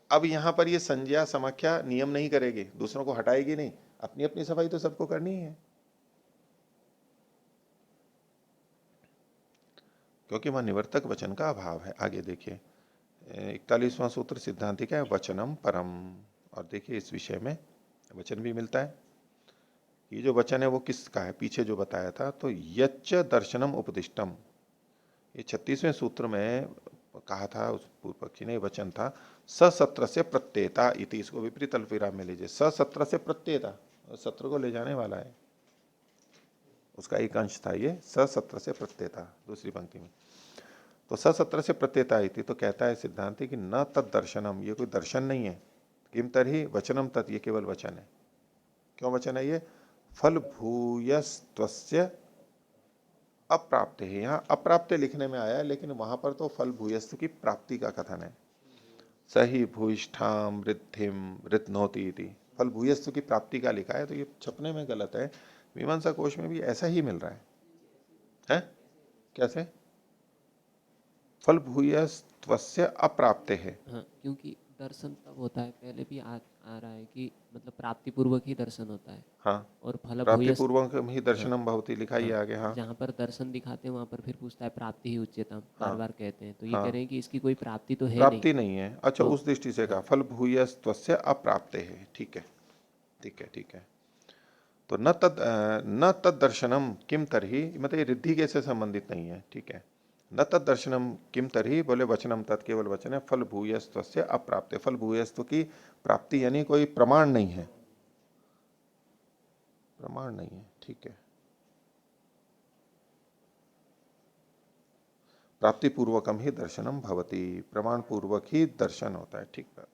अब यहां पर ये संज्ञा समाख्या नियम नहीं करेगी, दूसरों को हटाएगी नहीं, अपनी अपनी सफाई तो सबको करनी ही है, क्योंकि वहां निवर्तक वचन का अभाव है। आगे देखिए 41वां सूत्र सिद्धांति क्या है, वचनम परम। और देखिए इस विषय में वचन भी मिलता है। ये जो वचन है वो किसका है, पीछे जो बताया था, तो यच्च दर्शनम उपदिष्टम, ये 36वें सूत्र में कहा था उस पूर्व पक्षी ने, वचन था ससत्र से प्रत्येता इति, इसको विपरीत अल्पविराम में लीजिए, ससत्र से प्रत्येता, सत्र को ले जाने वाला है, उसका एक अंश था ये, ससत्र से प्रत्येता दूसरी पंक्ति में। तो ससत्र से प्रत्येता इति, तो कहता है सिद्धांति कि न तद दर्शनम, ये कोई दर्शन नहीं है, किम तरही वचनम तत्, ये केवल वचन है। क्यों वचन है ये, फल भूयस्त्वस्य अप्राप्त है, यहाँ अप्राप्त लिखने में आया है, लेकिन वहां पर तो फल भूयस्व की प्राप्ति का कथन है। सही भूयिष्ठाम वृद्धिम वृत्नोति इति, फल भूयस्व की प्राप्ति का लिखा है, तो ये छपने में गलत है। मीमांसा कोश में भी ऐसा ही मिल रहा है? कैसे, फल भूयस्त्वस्य अप्राप्त है। हाँ, क्योंकि दर्शन तब होता है, पहले भी आ रहा है कि मतलब प्राप्ति पूर्वक ही दर्शन होता है। हाँ, और फल प्राप्ति भूयस। पूर्वक ही हाँ। दर्शनम भवति लिखा ही हाँ, आगे। हाँ जहाँ पर दर्शन दिखाते हैं वहाँ पर फिर पूछता है प्राप्ति ही उच्यतम, बार हाँ बार कहते हैं, तो ये कह हाँ, रहे हैं कि इसकी कोई प्राप्ति तो है नहीं। प्राप्ति नहीं है, अच्छा तो उस दृष्टि से कहा हाँ। फल भूयस्त्वस्य अप्राप्त है, ठीक है ठीक है ठीक है। तो न तद दर्शनम किम तरही, मतलब ये रिद्धि के से संबंधित नहीं है, ठीक है। न तद दर्शनम किम तरही, बोले वचनम तत्, केवल वचन है, फल भूयस्त्वस्य अप्राप्त, फल भूयस्त्व की प्राप्ति यानी कोई प्रमाण नहीं है, प्रमाण नहीं है, ठीक है। प्राप्ति पूर्वकम ही दर्शनम भवति, प्रमाण पूर्वक ही दर्शन होता है, ठीक बात है।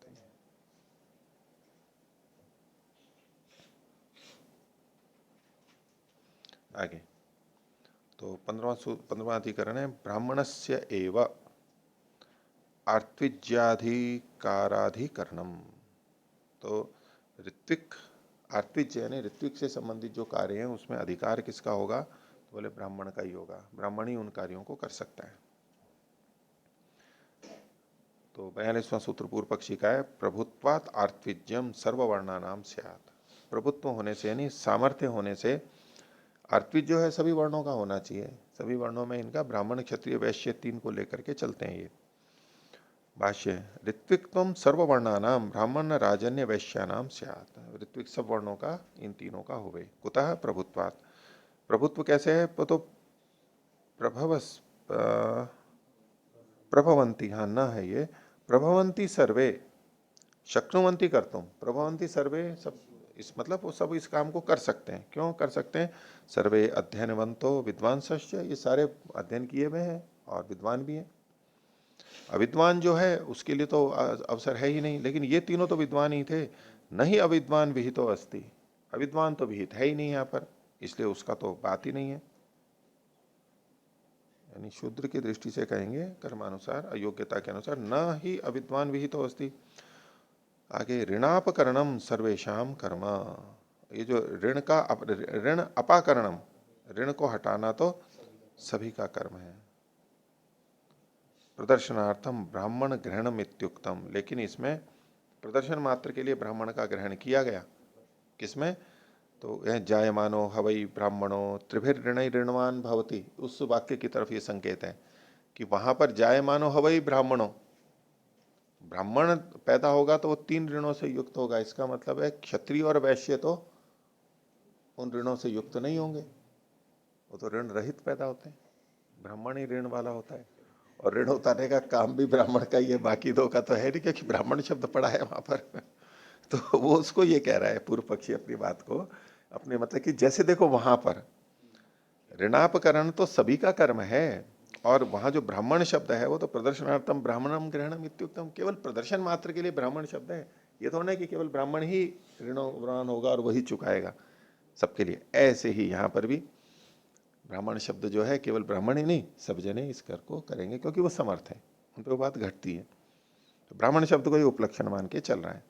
आगे तो 15वां अधिकरण है, ब्राह्मणस्य एव आर्त्विज्याधिकाराधिकरणम। तो ऋत्विक, आर्त्विज यानी ऋत्विक से संबंधित जो कार्य हैं उसमें अधिकार किसका होगा, तो बोले ब्राह्मण का ही होगा, ब्राह्मण ही उन कार्यों को कर सकता है। तो 42वां सूत्र पूर्व पक्षी का है, प्रभुत्वात आर्त्विज्यम सर्ववर्णा नाम स्यात्, प्रभुत्व होने से यानी सामर्थ्य होने से, आर्त्विज जो है सभी वर्णों का होना चाहिए, सभी वर्णों में इनका ब्राह्मण क्षत्रिय वैश्य तीन को लेकर के चलते हैं ये। भाष्य, ऋत्विकत्वम सर्ववर्णानाम ब्राह्मण राजन्य वैश्यानाम स्यात्, ऋत्विक सब वर्णों का इन तीनों का होवे, कुतः प्रभुत्वात्, प्रभुत्व कैसे है, तो प्रभव प्रभवंती, हाँ न है ये, प्रभवंती सर्वे शक्नुवंती कर तुम, प्रभवंती सर्वे सब, इस मतलब वो सब इस काम को कर सकते हैं, क्यों कर सकते हैं, सर्वे अध्ययनवंतो विद्वांसश्च, ये सारे अध्ययन किए हुए हैं और विद्वान भी हैं। अविद्वान जो है उसके लिए तो अवसर है ही नहीं, लेकिन ये तीनों तो विद्वान ही थे, नहीं अविद्वान विहितो अस्ति, अविद्वान तो विहित है ही नहीं यहाँ पर, इसलिए उसका तो बात ही नहीं है। यानी शूद्र की दृष्टि से कहेंगे कर्मानुसार, अयोग्यता के अनुसार, न ही अविद्वान विहितो अस्ति। आगे ऋणापकरणम सर्वेशम कर्म, ये जो ऋण का ऋण अपाकरणम, ऋण को हटाना तो सभी का कर्म है। प्रदर्शनार्थम ब्राह्मण ग्रहणम इत्युक्तम, लेकिन इसमें प्रदर्शन मात्र के लिए ब्राह्मण का ग्रहण किया गया, किसमें, तो यह जायमानो हवई ब्राह्मणों त्रिभिर ऋण ऋणवान भवती, उस वाक्य की तरफ ये संकेत है कि वहां पर जायमानो हवई ब्राह्मणों, ब्राह्मण पैदा होगा तो वो तीन ऋणों से युक्त होगा, इसका मतलब है क्षत्रिय और वैश्य तो उन ऋणों से युक्त नहीं होंगे, वो तो ऋण रहित पैदा होते हैं, ब्राह्मण ही ऋण वाला होता है, और ऋण उतारने का काम भी ब्राह्मण का ही है, बाकी दो का तो है नहीं, क्योंकि ब्राह्मण शब्द पड़ा है वहां पर। तो वो उसको ये कह रहा है पूर्व पक्षी अपनी बात को, अपने मतलब कि जैसे देखो वहां पर ऋणापकरण तो सभी का कर्म है, और वहां जो ब्राह्मण शब्द है वो तो प्रदर्शनार्थम ब्राह्मणम ग्रहणम इत्युक्तम, केवल प्रदर्शन मात्र के लिए ब्राह्मण शब्द है, ये तो नहीं कि केवल ब्राह्मण ही ऋणवान होगा और वही चुकाएगा सबके लिए, ऐसे ही यहाँ पर भी ब्राह्मण शब्द जो है केवल ब्राह्मण ही नहीं सब जने इस कर को करेंगे, क्योंकि वो समर्थ है, उन पर वो बात घटती है, तो ब्राह्मण शब्द को ही उपलक्षण मान के चल रहा है।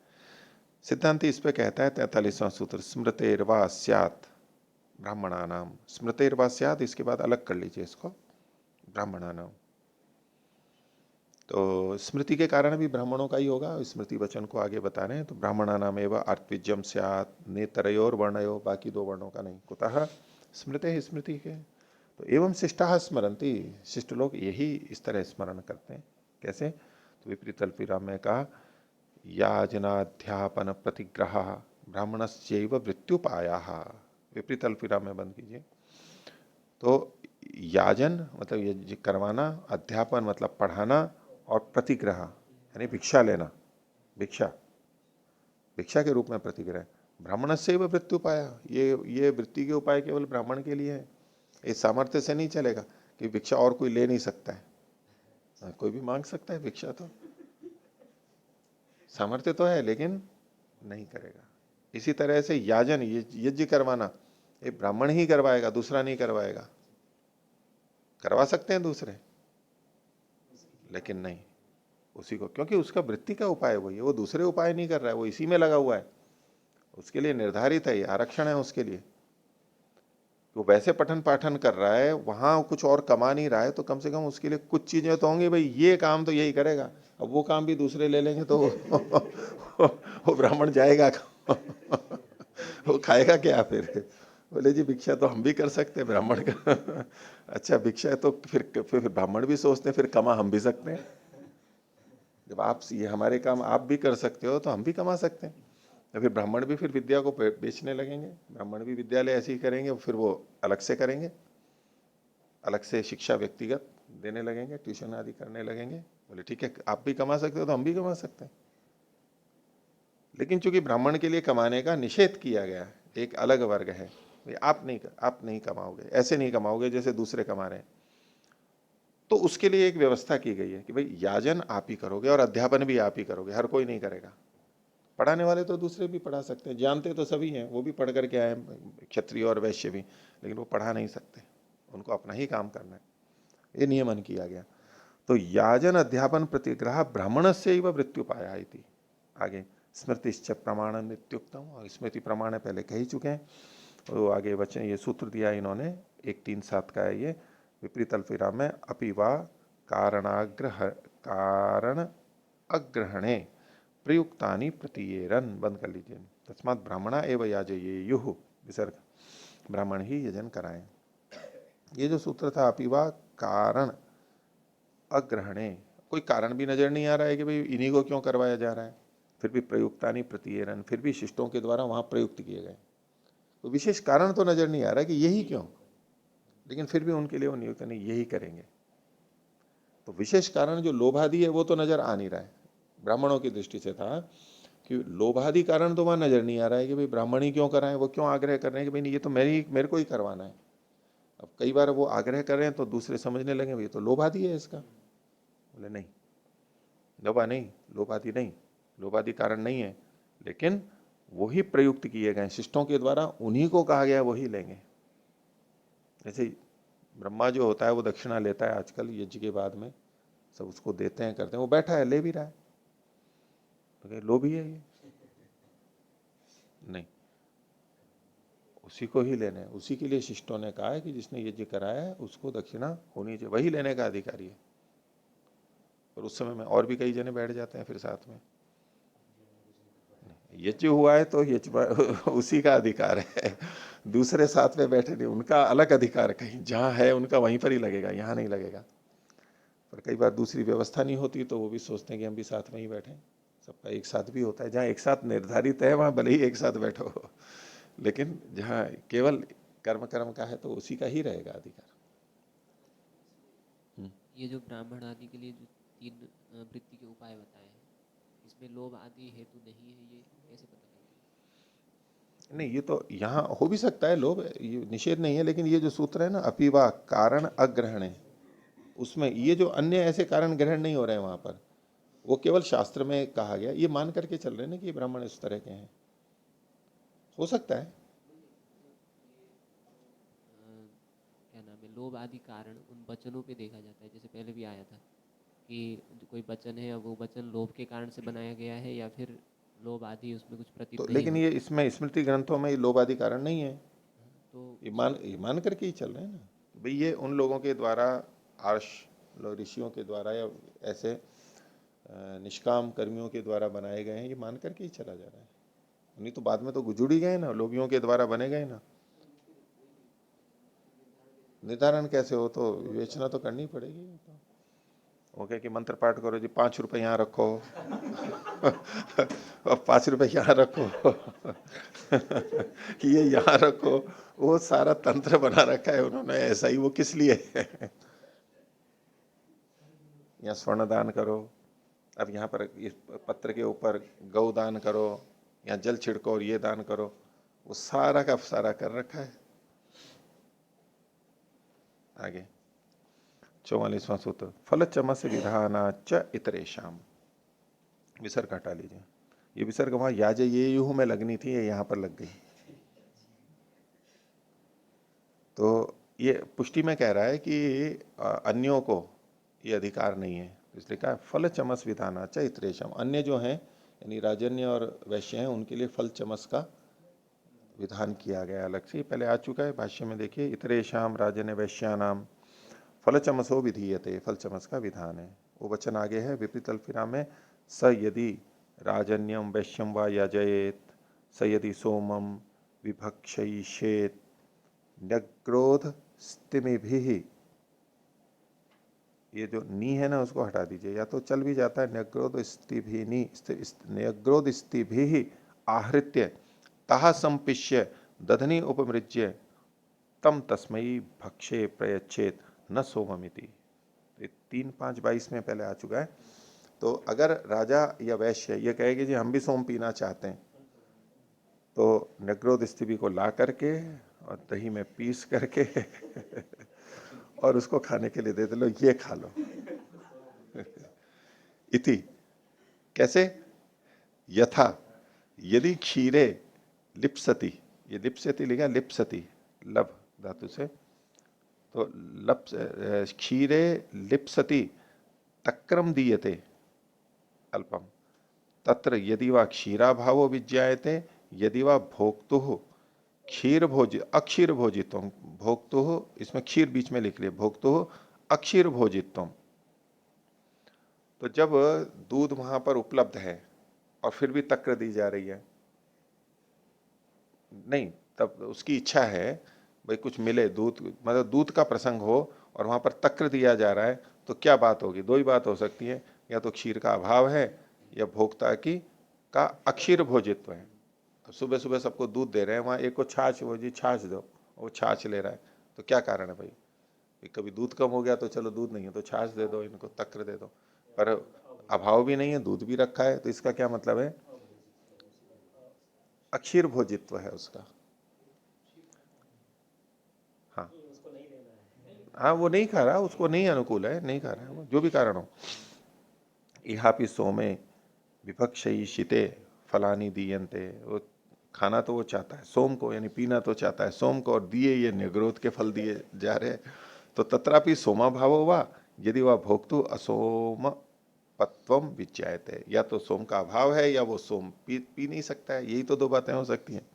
सिद्धांति इस पे कहता है 43वां सूत्र, स्मृतेर्वा स्यात् ब्राह्मणानाम। स्मृतेर्वा स्यात्, इसके बाद अलग कर लीजिए इसको, ब्राह्मणानाम। तो स्मृति के कारण भी ब्राह्मणों का ही होगा, स्मृति वचन को आगे बता रहे हैं। तो ब्राह्मणानाम एवं आर्तविज्यम स्यात्, नेतरयोर वर्णयो, बाकी दो वर्णों का नहीं। कुतः स्मृते ही, स्मृति के। तो एवं शिष्टाः स्मरन्ति, शिष्ट लोग यही इस तरह स्मरण करते हैं। कैसे? तो विपरीत अल्पविराम में कहा, याजनाध्यापन प्रतिग्रह ब्राह्मणस्यैव मृत्युपायाः। विपरीत अल्पविराम में बंद कीजिए। तो याजन मतलब यज्ञ करवाना, अध्यापन मतलब पढ़ाना, और प्रतिग्रह यानी भिक्षा लेना, भिक्षा, भिक्षा के रूप में प्रतिग्रह, ब्राह्मण से वह मृत्यु पाया। ये वृत्ति के उपाय केवल ब्राह्मण के लिए है। इस सामर्थ्य से नहीं चलेगा कि भिक्षा और कोई ले नहीं सकता है। कोई भी मांग सकता है भिक्षा, तो सामर्थ्य तो है लेकिन नहीं करेगा। इसी तरह से याजन, यज्ञ करवाना, ये ब्राह्मण ही करवाएगा, दूसरा नहीं करवाएगा। करवा सकते हैं दूसरे, लेकिन नहीं उसी को, क्योंकि उसका वृत्ति का उपाय वही है, वो दूसरे उपाय नहीं कर रहा है, वो इसी में लगा हुआ है। उसके लिए निर्धारित है, ये आरक्षण है उसके लिए। वो वैसे पठन पाठन कर रहा है, वहां कुछ और कमा नहीं रहा है, तो कम से कम उसके लिए कुछ चीजें तो होंगी, भाई ये काम तो यही करेगा। अब वो काम भी दूसरे ले लेंगे तो वो ब्राह्मण जाएगा वो खाएगा क्या फिर? बोले जी भिक्षा तो हम भी कर सकते हैं ब्राह्मण का अच्छा भिक्षा है तो फिर ब्राह्मण भी सोचते हैं फिर कमा हम भी सकते हैं। जब आप ये हमारे काम आप भी कर सकते हो तो हम भी कमा सकते हैं। तो फिर ब्राह्मण भी फिर विद्या को बेचने लगेंगे, ब्राह्मण भी विद्यालय ऐसे ही करेंगे, फिर वो अलग से करेंगे, अलग से शिक्षा व्यक्तिगत देने लगेंगे, ट्यूशन आदि करने लगेंगे। बोले ठीक है आप भी कमा सकते हो तो हम भी कमा सकते हैं। लेकिन चूंकि ब्राह्मण के लिए कमाने का निषेध किया गया है, एक अलग वर्ग है, आप नहीं कमाओगे, ऐसे नहीं कमाओगे जैसे दूसरे कमा रहे हैं। तो उसके लिए एक व्यवस्था की गई है कि भाई याजन आप ही करोगे और अध्यापन भी आप ही करोगे, हर कोई नहीं करेगा। पढ़ाने वाले तो दूसरे भी पढ़ा सकते हैं, जानते तो सभी हैं, वो भी पढ़ करके आए, क्षत्रिय और वैश्य भी, लेकिन वो पढ़ा नहीं सकते, उनको अपना ही काम करना है। ये नियमन किया गया। तो याजन अध्यापन प्रतिग्रह ब्राह्मण से ही वह मृत्यु पाया इति। आगे स्मृतिश्च प्रमाण नित्युक्तम, और स्मृति प्रमाण पहले कह ही चुके हैं। तो आगे वचन ये सूत्र दिया इन्होंने 137 का है ये, विपरीत अल्पविराम में अपिवा कारणाग्रह कारण अग्रहणे प्रयुक्तानि प्रतीयेरन, बंद कर लीजिए। तस्मात् ब्राह्मणा एवं याजयेयुः, विसर्ग, ब्राह्मण ही यजन कराएं। ये जो सूत्र था अपिवा कारण अग्रहणे, कोई कारण भी नजर नहीं आ रहा है कि भाई इन्हीं को क्यों करवाया जा रहा है, फिर भी प्रयुक्तानि प्रतीयेरन, फिर भी शिष्टों के द्वारा वहां प्रयुक्त किए गए। तो विशेष कारण तो नजर नहीं आ रहा कि यही क्यों, लेकिन फिर भी उनके लिए वो नियुक्त नहीं, यही करेंगे। तो विशेष कारण जो लोभादि है वो तो नजर आ नहीं रहा है। ब्राह्मणों की दृष्टि से था कि लोभादि कारण तो वहां नजर नहीं आ रहा है कि भाई ब्राह्मण ही क्यों कराएं, वो क्यों आग्रह कर रहे हैं कि भाई ये तो मेरे को ही करवाना है। अब कई बार वो आग्रह कर रहे हैं तो दूसरे समझने लगे भाई तो लोभादि है इसका। बोले नहीं, लोभा नहीं, लोभादि नहीं, लोभादि कारण नहीं है, लेकिन वही प्रयुक्त किए गए शिष्टों के द्वारा, उन्हीं को कहा गया वही लेंगे। जैसे ब्रह्मा जो होता है वो दक्षिणा लेता है आजकल यज्ञ के बाद में, सब उसको देते हैं करते हैं, वो बैठा है ले भी रहा है, तो लोभी है ये? नहीं, उसी को ही लेने, उसी के लिए शिष्टों ने कहा है कि जिसने यज्ञ कराया है उसको दक्षिणा होनी चाहिए, वही लेने का अधिकारी है। और उस समय में और भी कई जने बैठ जाते हैं फिर साथ में, यज्ञ हुआ है तो यज्ञ उसी का अधिकार है, दूसरे साथ में बैठे नहीं, उनका अलग अधिकार, कहीं जहां है उनका वहीं पर ही लगेगा, यहां नहीं लगेगा। पर कई बार दूसरी व्यवस्था नहीं होती तो वो भी सोचते हैं कि हम भी साथ में ही बैठे, सबका एक साथ भी होता है, जहाँ एक साथ निर्धारित है वहां भले ही एक साथ बैठो, लेकिन जहाँ केवल कर्म कर्म का है तो उसी का ही रहेगा अधिकार। ये जो ब्राह्मण आदि के लिए जो तीन वृत्ति के उपाय बताए हैं, इसमें लोभ आदि हेतु नहीं है, ये कैसे पता लगेगा? नहीं ये तो यहाँ हो भी सकता है लोभ, ये निषेध नहीं है, लेकिन ये जो सूत्र है ना अपिवा कारण अग्रहण है, उसमें ये जो अन्य ऐसे कारण ग्रहण नहीं हो रहे हैं वहां पर, वो केवल शास्त्र में कहा गया, ये मान करके चल रहे हैं ना कि ये ब्राह्मण इस तरह के हैं, हो सकता है। क्या नाम है, लोभ आदि कारण उन वचनों पे देखा जाता है, जैसे पहले भी आया था कि जो कोई वचन है वो वचन लोभ के कारण से बनाया गया है या फिर लोभ आदि उसमें कुछ प्रतीत तो नहीं लेकिन हो। ये इसमें स्मृति ग्रंथों में ये लोभ आदि कारण नहीं है, तो ये मान करके ही चल रहे हैं ना कि भाई ये उन लोगों के द्वारा, आर्ष ऋषियों के द्वारा या ऐसे निष्काम कर्मियों के द्वारा बनाए गए हैं, ये मान करके ही चला जा रहा है। नहीं तो बाद में तो जुड़ ही गए ना, लोभियों के द्वारा बने गए ना। निर्धारण कैसे हो, तो विवेचना तो करनी पड़ेगी। तो वो कहे कि मंत्र पाठ करो जी, 5 रुपए यहाँ रखो और 5 रुपए यहाँ रखो कि ये यहाँ रखो, वो सारा तंत्र बना रखा है उन्होंने ऐसा ही, वो किस लिए है या स्वर्ण दान करो, अब यहाँ पर इस पत्र के ऊपर गौ दान करो, या जल छिड़को और ये दान करो, वो सारा का सारा कर रखा है। आगे 44वां सूत्र, फल चमस विधानाच इतरेशम। विसर्ग हटा लीजिए, ये विसर्ग वहां याज ये यूं में लगनी थी, ये यहां पर लग गई। तो ये पुष्टि में कह रहा है कि अन्यों को ये अधिकार नहीं है, इसलिए कहा फल चमस विधानाच इतरेशम। अन्य जो हैं यानी राजन्य और वैश्य हैं, उनके लिए फल चमस का विधान किया गया अलग से, पहले आ चुका है भाष्य में देखिए, इतरेशम राजन्य वैश्यानाम फल चमसो विधीयते, फल चमस का विधान है। वो वचन आगे है विपरीत अल्फिरा में, स यदि राजन्यम वैश्यम व यजयेत, स यदि सोमम विभक्षयिषेत न्यग्रोध स्तिमिभिः। ये जो नी है ना उसको हटा दीजिए, या तो चल भी जाता है न्यग्रोध स्तिभिनी, न्यग्रोध स्तिभिः आहृत्य ताः संपिष्य दधनी उपमृज्य तम तस्मयी भक्षे प्रयच्छेत न सोममिति। 3-5-22 में पहले आ चुका है। तो अगर राजा या वैश्य ये कहेगी जी हम भी सोम पीना चाहते हैं, तो नग्रोध स्थिति को ला करके और दही में पीस करके और उसको खाने के लिए दे दे, लो ये खा लो इति। कैसे? यथा यदि क्षीरे लिप्सति, ये लिप्सति लिखा लिप्सति लब धातु से, तो लप क्षीरे लिप्सति तक्रम दीयते अल्पम, तत्र यदि वा क्षीरा भावो विज्ञायते, यदि वा भोक्तु क्षीर भोजि अक्षीर भोजित्व, भोक्तु इसमें क्षीर बीच में लिख लिया, भोक्तु अक्षीर भोजित्व। तो जब दूध वहां पर उपलब्ध है और फिर भी तक्र दी जा रही है, नहीं तब उसकी इच्छा है भाई कुछ मिले, दूध मतलब दूध का प्रसंग हो और वहां पर तक्र दिया जा रहा है, तो क्या बात होगी? दो ही बात हो सकती है, या तो क्षीर का अभाव है या भोक्ता की का अक्षीर भोजित्व है। सुबह सुबह सबको दूध दे रहे हैं, वहां एक को छाछ, वो जी छाछ दो, वो छाछ ले रहा है, तो क्या कारण है भाई? कभी दूध कम हो गया तो चलो दूध नहीं है तो छाछ दे दो, इनको तक्र दे दो, पर अभाव भी नहीं है, दूध भी रखा है, तो इसका क्या मतलब है? अक्षीर भोजित्व है उसका। हाँ हाँ, वो नहीं खा रहा, उसको नहीं अनुकूल है, नहीं खा रहा है वो, जो भी कारण हो। इहापि सोमे विभक्षयिषिते फलानी दीयन्ते, वो खाना तो वो चाहता है सोम को, यानी पीना तो चाहता है सोम को, और दिए ये निग्रोध के फल दिए जा रहे हैं। तो तत्रापि सोमा भावो वा यदि वह भोक्तु असोम पत्वम विज्ञायते, या तो सोम का अभाव है या वो सोम पी नहीं सकता है, यही तो दो बातें हो सकती हैं।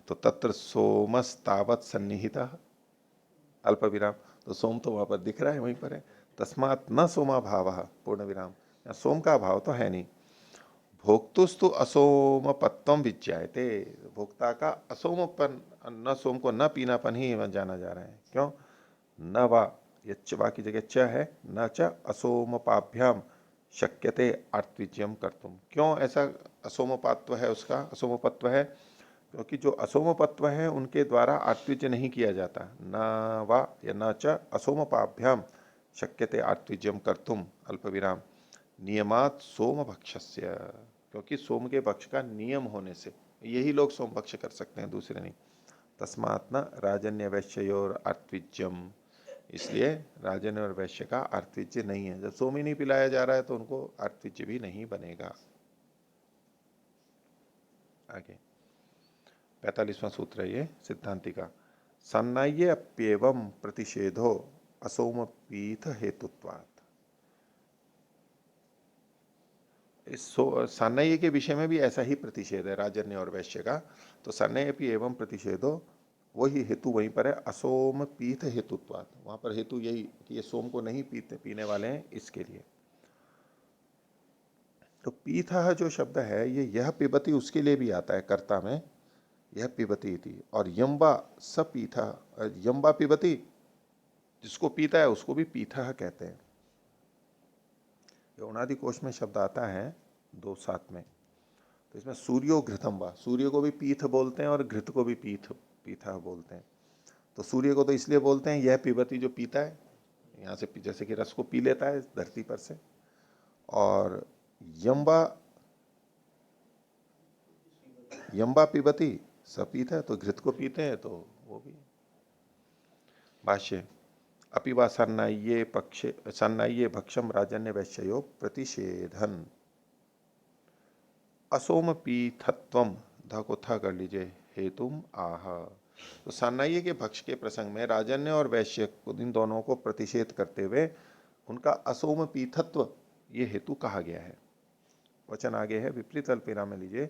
तो तत्र सोमस्तावत सन्निहिता अल्प विराम, तो सोम तो वहां पर दिख रहा है, वहीं पर है। तस्मात् न सोमा भाव पूर्ण विराम, सोम का भाव तो है नहीं। भोक्तुस्तु असोमपत्वम विज्ञायते, भोक्ता का असोमपन, न सोम को न पीनापन ही जाना जा रहा है। क्यों? न वा, ये च की जगह च है, न च असोमपाभ्याम शक्यते आर्तविज्यम कर्तुम। क्यों ऐसा असोमपात्व है उसका, असोमपत्व है? क्योंकि जो असोमपत्व है उनके द्वारा आर्तविज्य नहीं किया जाता। न वा या न च असोमपाभ्याम शक्यते आर्तविज्यम कर्तुम अल्प विराम नियमात सोम भक्षस्य, क्योंकि सोम के भक्ष का नियम होने से यही लोग सोम भक्ष कर सकते हैं, दूसरे नहीं। तस्मात् न राजन्य वैश्योर आर्तविज्यम, इसलिए राजन्य और वैश्य का आर्तविज्य नहीं है। जब सोम ही नहीं पिलाया जा रहा है तो उनको आर्तविज्य भी नहीं बनेगा। आगे 45वां सूत्र है ये सिद्धांति का, सन्नाह्य अप्येवं प्रतिषेधो असोम पीठ हेतुत्वात्। सान्नय्य के विषय में भी ऐसा ही प्रतिषेध है राजन्य और वैश्य का। तो सान्नय्यपि एवं प्रतिषेधो, वही हेतु वहीं पर है, असोम पीठ हेतुत्वात्, वहां पर हेतु यही कि ये सोम को नहीं पीने वाले हैं इसके लिए। तो पीथा जो शब्द है ये यह पिबती उसके लिए भी आता है कर्ता में, यह पिबती थी। और यम्बा स पीथा, यम्बा पिबती, जिसको पीता है उसको भी पीथा कहते हैं। उनादि कोश में शब्द आता है 2:7 में। तो इसमें सूर्यो घृतम वा, सूर्य को भी पीठ बोलते हैं और घृत को भी पीथा बोलते हैं। तो सूर्य को तो इसलिए बोलते हैं यह पिबती जो पीता है, यहाँ से जैसे कि रस को पी लेता है धरती पर से। और यम्बा, यम्बा पिबती सपीत है, तो घृत को पीते हैं तो वो भी। भाष्य, अपिवा सन्नाइये पक्षे सन्नाइये भक्षम राजन्य वैश्यो प्रतिषेधन असोम पीठत्वम, ध को था कर लीजिए, हेतुम आह। तो सान्नाइये के भक्ष के प्रसंग में राजन्य और वैश्य इन दोनों को प्रतिषेध करते हुए उनका असोम पीठत्व ये हेतु कहा गया है। वचन आगे है, विपरीत अल्पेरा में लीजिए,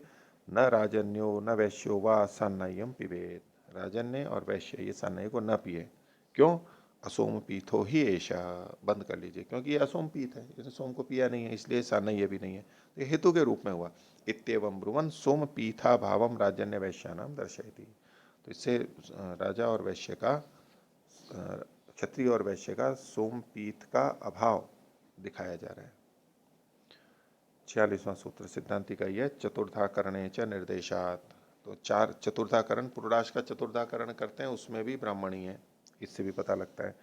न राजन्यो न वैश्यो वा सान्नाय्यम पिबेत, राजन्य और वैश्य ये सान्नाय्य को न पिए। क्यों? असोम पीठो ही ऐशा, बंद कर लीजिए, क्योंकि ये असोम पीठ है, इसने सोम को पिया नहीं है, इसलिए सान्नाय्य भी नहीं है। तो हेतु के रूप में हुआ। इत्येवं ब्रुवन् सोम पीठा भावम राजन्य वैश्यानाम दर्शयति। तो इससे राजा और वैश्य का, क्षत्रिय और वैश्य का सोम पीठ का अभाव दिखाया जा रहा है। 46वां सूत्र सिद्धांति का यह, चतुर्थाकरणे च निर्देशात। तो चार चतुर्थाकरण, पुरुषाश का चतुर्थाकरण करते हैं उसमें भी ब्राह्मणी है, इससे भी पता लगता है।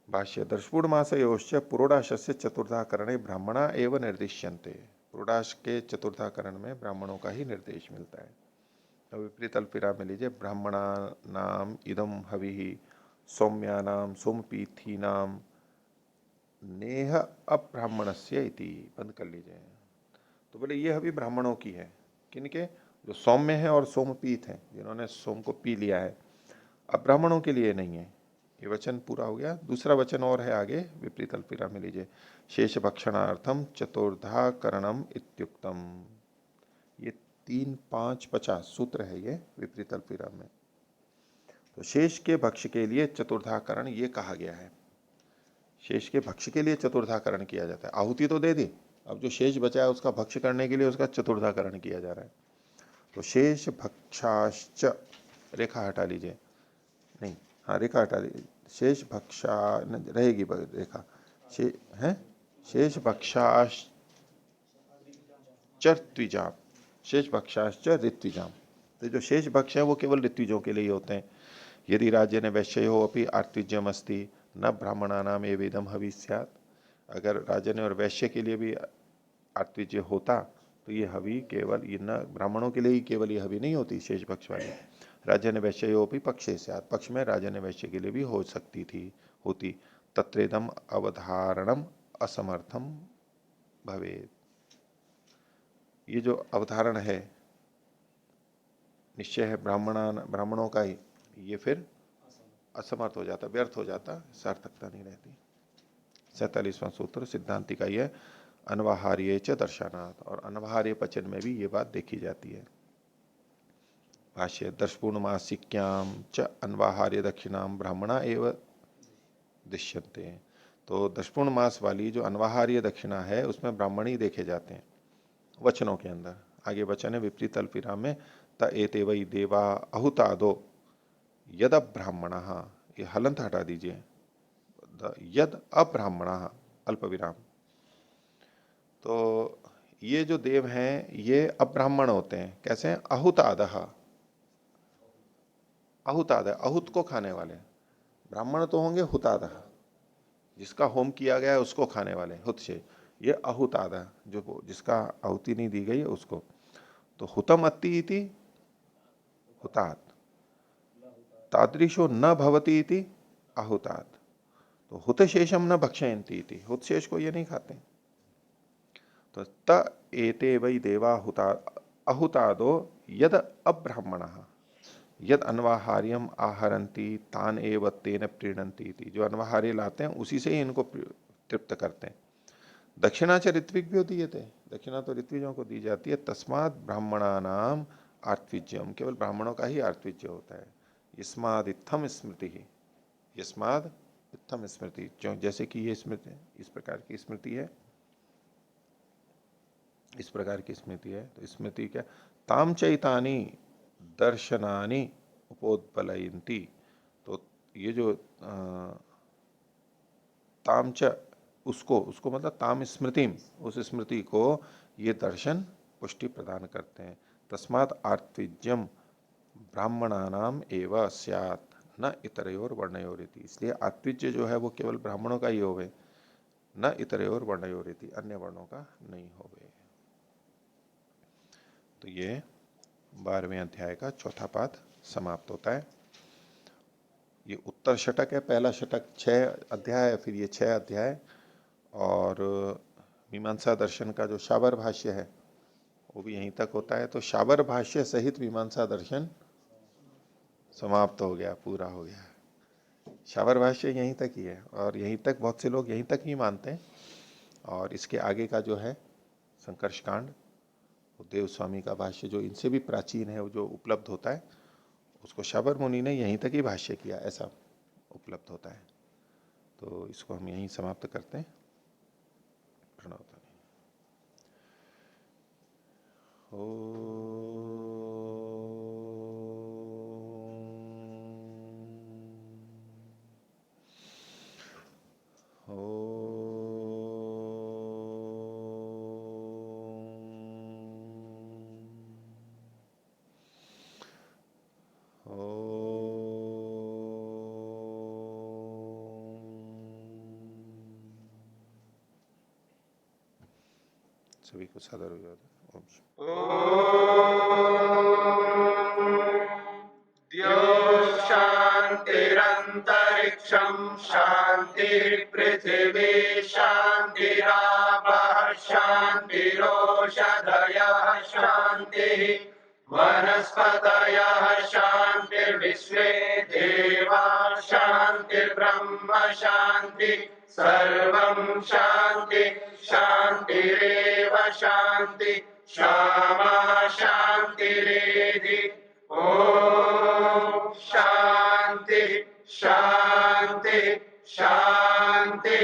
भाष्य, दर्शपूर्णमासयोश्च पुरोडाशस्य चतुर्थाकरणे ब्राह्मणा एवं निर्दिश्यन्ते। पुरोडाश के चतुर्थाकरण में ब्राह्मणों का ही निर्देश मिलता है। तो विपरीत अल्पिरा में लीजिए, ब्राह्मणा नाम इदम हविः सौम्यानाम सोमपीथीनाम नेह अब्राह्मणस्य इति, बंद कर लीजिए। तो बोले ये हवि ब्राह्मणों की है, किनके? जो सौम्य है और सोमपीत है, जिन्होंने सोम को पी लिया है, अब ब्राह्मणों के लिए नहीं है। ये वचन पूरा हो गया। दूसरा वचन और है आगे, विपरीत अल्पिरा में लीजिए, शेष भक्षणार्थम चतुर्धा करणम इत्युक्तम। ये 3-5-50 सूत्र है ये विपरीत अल्पिरा में। तो शेष के भक्ष के लिए चतुर्धाकरण ये कहा गया है। शेष के भक्ष के लिए चतुर्धाकरण किया जाता है। आहुति तो दे दी, अब जो शेष बचा है उसका भक्ष करने के लिए उसका चतुर्धाकरण किया जा रहा है। तो शेष भक्षाश्च, रेखा हटा लीजिए, नहीं, हाँ रेखा हटा लीजिए, शेष भक्षा रहेगी रेखा, है शेष भक्षाश्च ऋत्विजाम, शेष भक्षाश्च ऋत्विजाम। तो जो शेष भक्ष है वो केवल ऋत्विजों के लिए ही होते हैं। यदि राज्य ने वैश्यो अपनी आर्तिज्यम अस्ति न ब्राह्मणा नाम एवेदम हवि स्यात्। अगर राजन और वैश्य के लिए भी आर्तिज्य होता तो ये हवि केवल ये न ब्राह्मणों के लिए ही केवल ये हवि नहीं होती शेष पक्ष वाली। राजन वैश्यो भी पक्षे स्यात्, पक्ष में राजन वैश्य के लिए भी हो सकती थी, होती। तत्रेदम अवधारणम असमर्थम भवेत्। ये जो अवधारण है निश्चय है ब्राह्मणों का ही, ये फिर असमर्थ हो जाता, व्यर्थ हो जाता, सार्थकता नहीं रहती। 47वां सूत्र सिद्धांति का यह, अनवाहार्य च दर्शनात्, और अनवाहार्य पचन में भी ये बात देखी जाती है। भाष्य, दर्शपूर्णमासिक्याम च अनवाहार्य दक्षिणाम ब्राह्मणा एवं दृश्यन्ते। तो दर्शपूर्ण मास वाली जो अनवाहार्य दक्षिणा है उसमें ब्राह्मणी देखे जाते हैं वचनों के अंदर। आगे वचन है विपरीत अल्पिरा में, त एते वै देवा अहुतादो यद अब्राह्मण, ये हलंत हटा दीजिए, यद अब्राह्मण अल्प विराम। तो ये जो देव हैं ये अब्राह्मण होते हैं, कैसे हैं? अहुतादः, अहुतादः अहुत को खाने वाले। ब्राह्मण तो होंगे हुतादः, जिसका होम किया गया है उसको खाने वाले, हुत से। ये अहुतादः, जो जिसका आहुति नहीं दी गई है उसको। तो हुतम अत्ति इति हुतात, तादृशो न भवति इति अहुतात। तो हुत शेषम न भक्षयन्ति इति, हुत शेष को ये नहीं खाते। तो त एते वै देवा हुता अहुतादो यद अब्राह्मण यद अनवाहार्यम आहरन्ति तान एव तेन प्रीणन्ति इति। जो अनवाहार्य लाते हैं उसी से ही इनको तृप्त करते हैं। दक्षिणा च ऋत्विक दीयते, दक्षिणा तो ऋत्विजों को दी जाती है। तस्मात् ब्राह्मणा नाम आर्तविज्यम, केवल ब्राह्मणों का ही आर्तविज्य होता है। यस्माद् इत्थम स्मृति ही, यस्माद् इत्थम स्मृति, जो जैसे कि ये स्मृति इस प्रकार की स्मृति है, इस प्रकार की स्मृति है। तो स्मृति क्या, ताम चैतानी दर्शनानि उपोत्पलयन्ति। तो ये जो तामच, उसको उसको मतलब ताम स्मृतिम, उस स्मृति को ये दर्शन पुष्टि प्रदान करते हैं। तस्मात् आर्तविज्यम ब्राह्मणानाम एव स्यात् न इतरयोर वर्णयोरिति, इसलिए आर्तविज्य जो है वो केवल ब्राह्मणों का ही होवे, न इतरयोर वर्णयोरिति, अन्य वर्णों का नहीं होवे। तो ये 12वें अध्याय का चौथा पाद समाप्त होता है। ये उत्तर शतक है, पहला शतक 6 अध्याय है, फिर ये 6 अध्याय, और मीमांसा दर्शन का जो शाबर भाष्य है वो भी यहीं तक होता है। तो शाबर भाष्य सहित मीमांसा दर्शन समाप्त हो गया, पूरा हो गया। शाबर भाष्य यहीं तक ही है, और यहीं तक बहुत से लोग यहीं तक ही मानते हैं। और इसके आगे का जो है संकर्ष कांड, देव स्वामी का भाष्य जो इनसे भी प्राचीन है, वो जो उपलब्ध होता है, उसको शाबर मुनि ने यहीं तक ही भाष्य किया, ऐसा उपलब्ध होता है। तो इसको हम यहीं समाप्त करते हैं। प्रणव। सभी को सादर हो। द्यो शान्तिरन्तरिक्षं शान्तिः पृथिवी शान्तिरापः शान्तिरोषधयः शान्तिः वनस्पतयः शान्तिर्विश्वे देवाः शान्तिर्ब्रह्म शान्ति सर्वं शान्ति शान्तिरेव शान्ति क्षमा शान्तिरेधि। ओम शांति शांति शांति।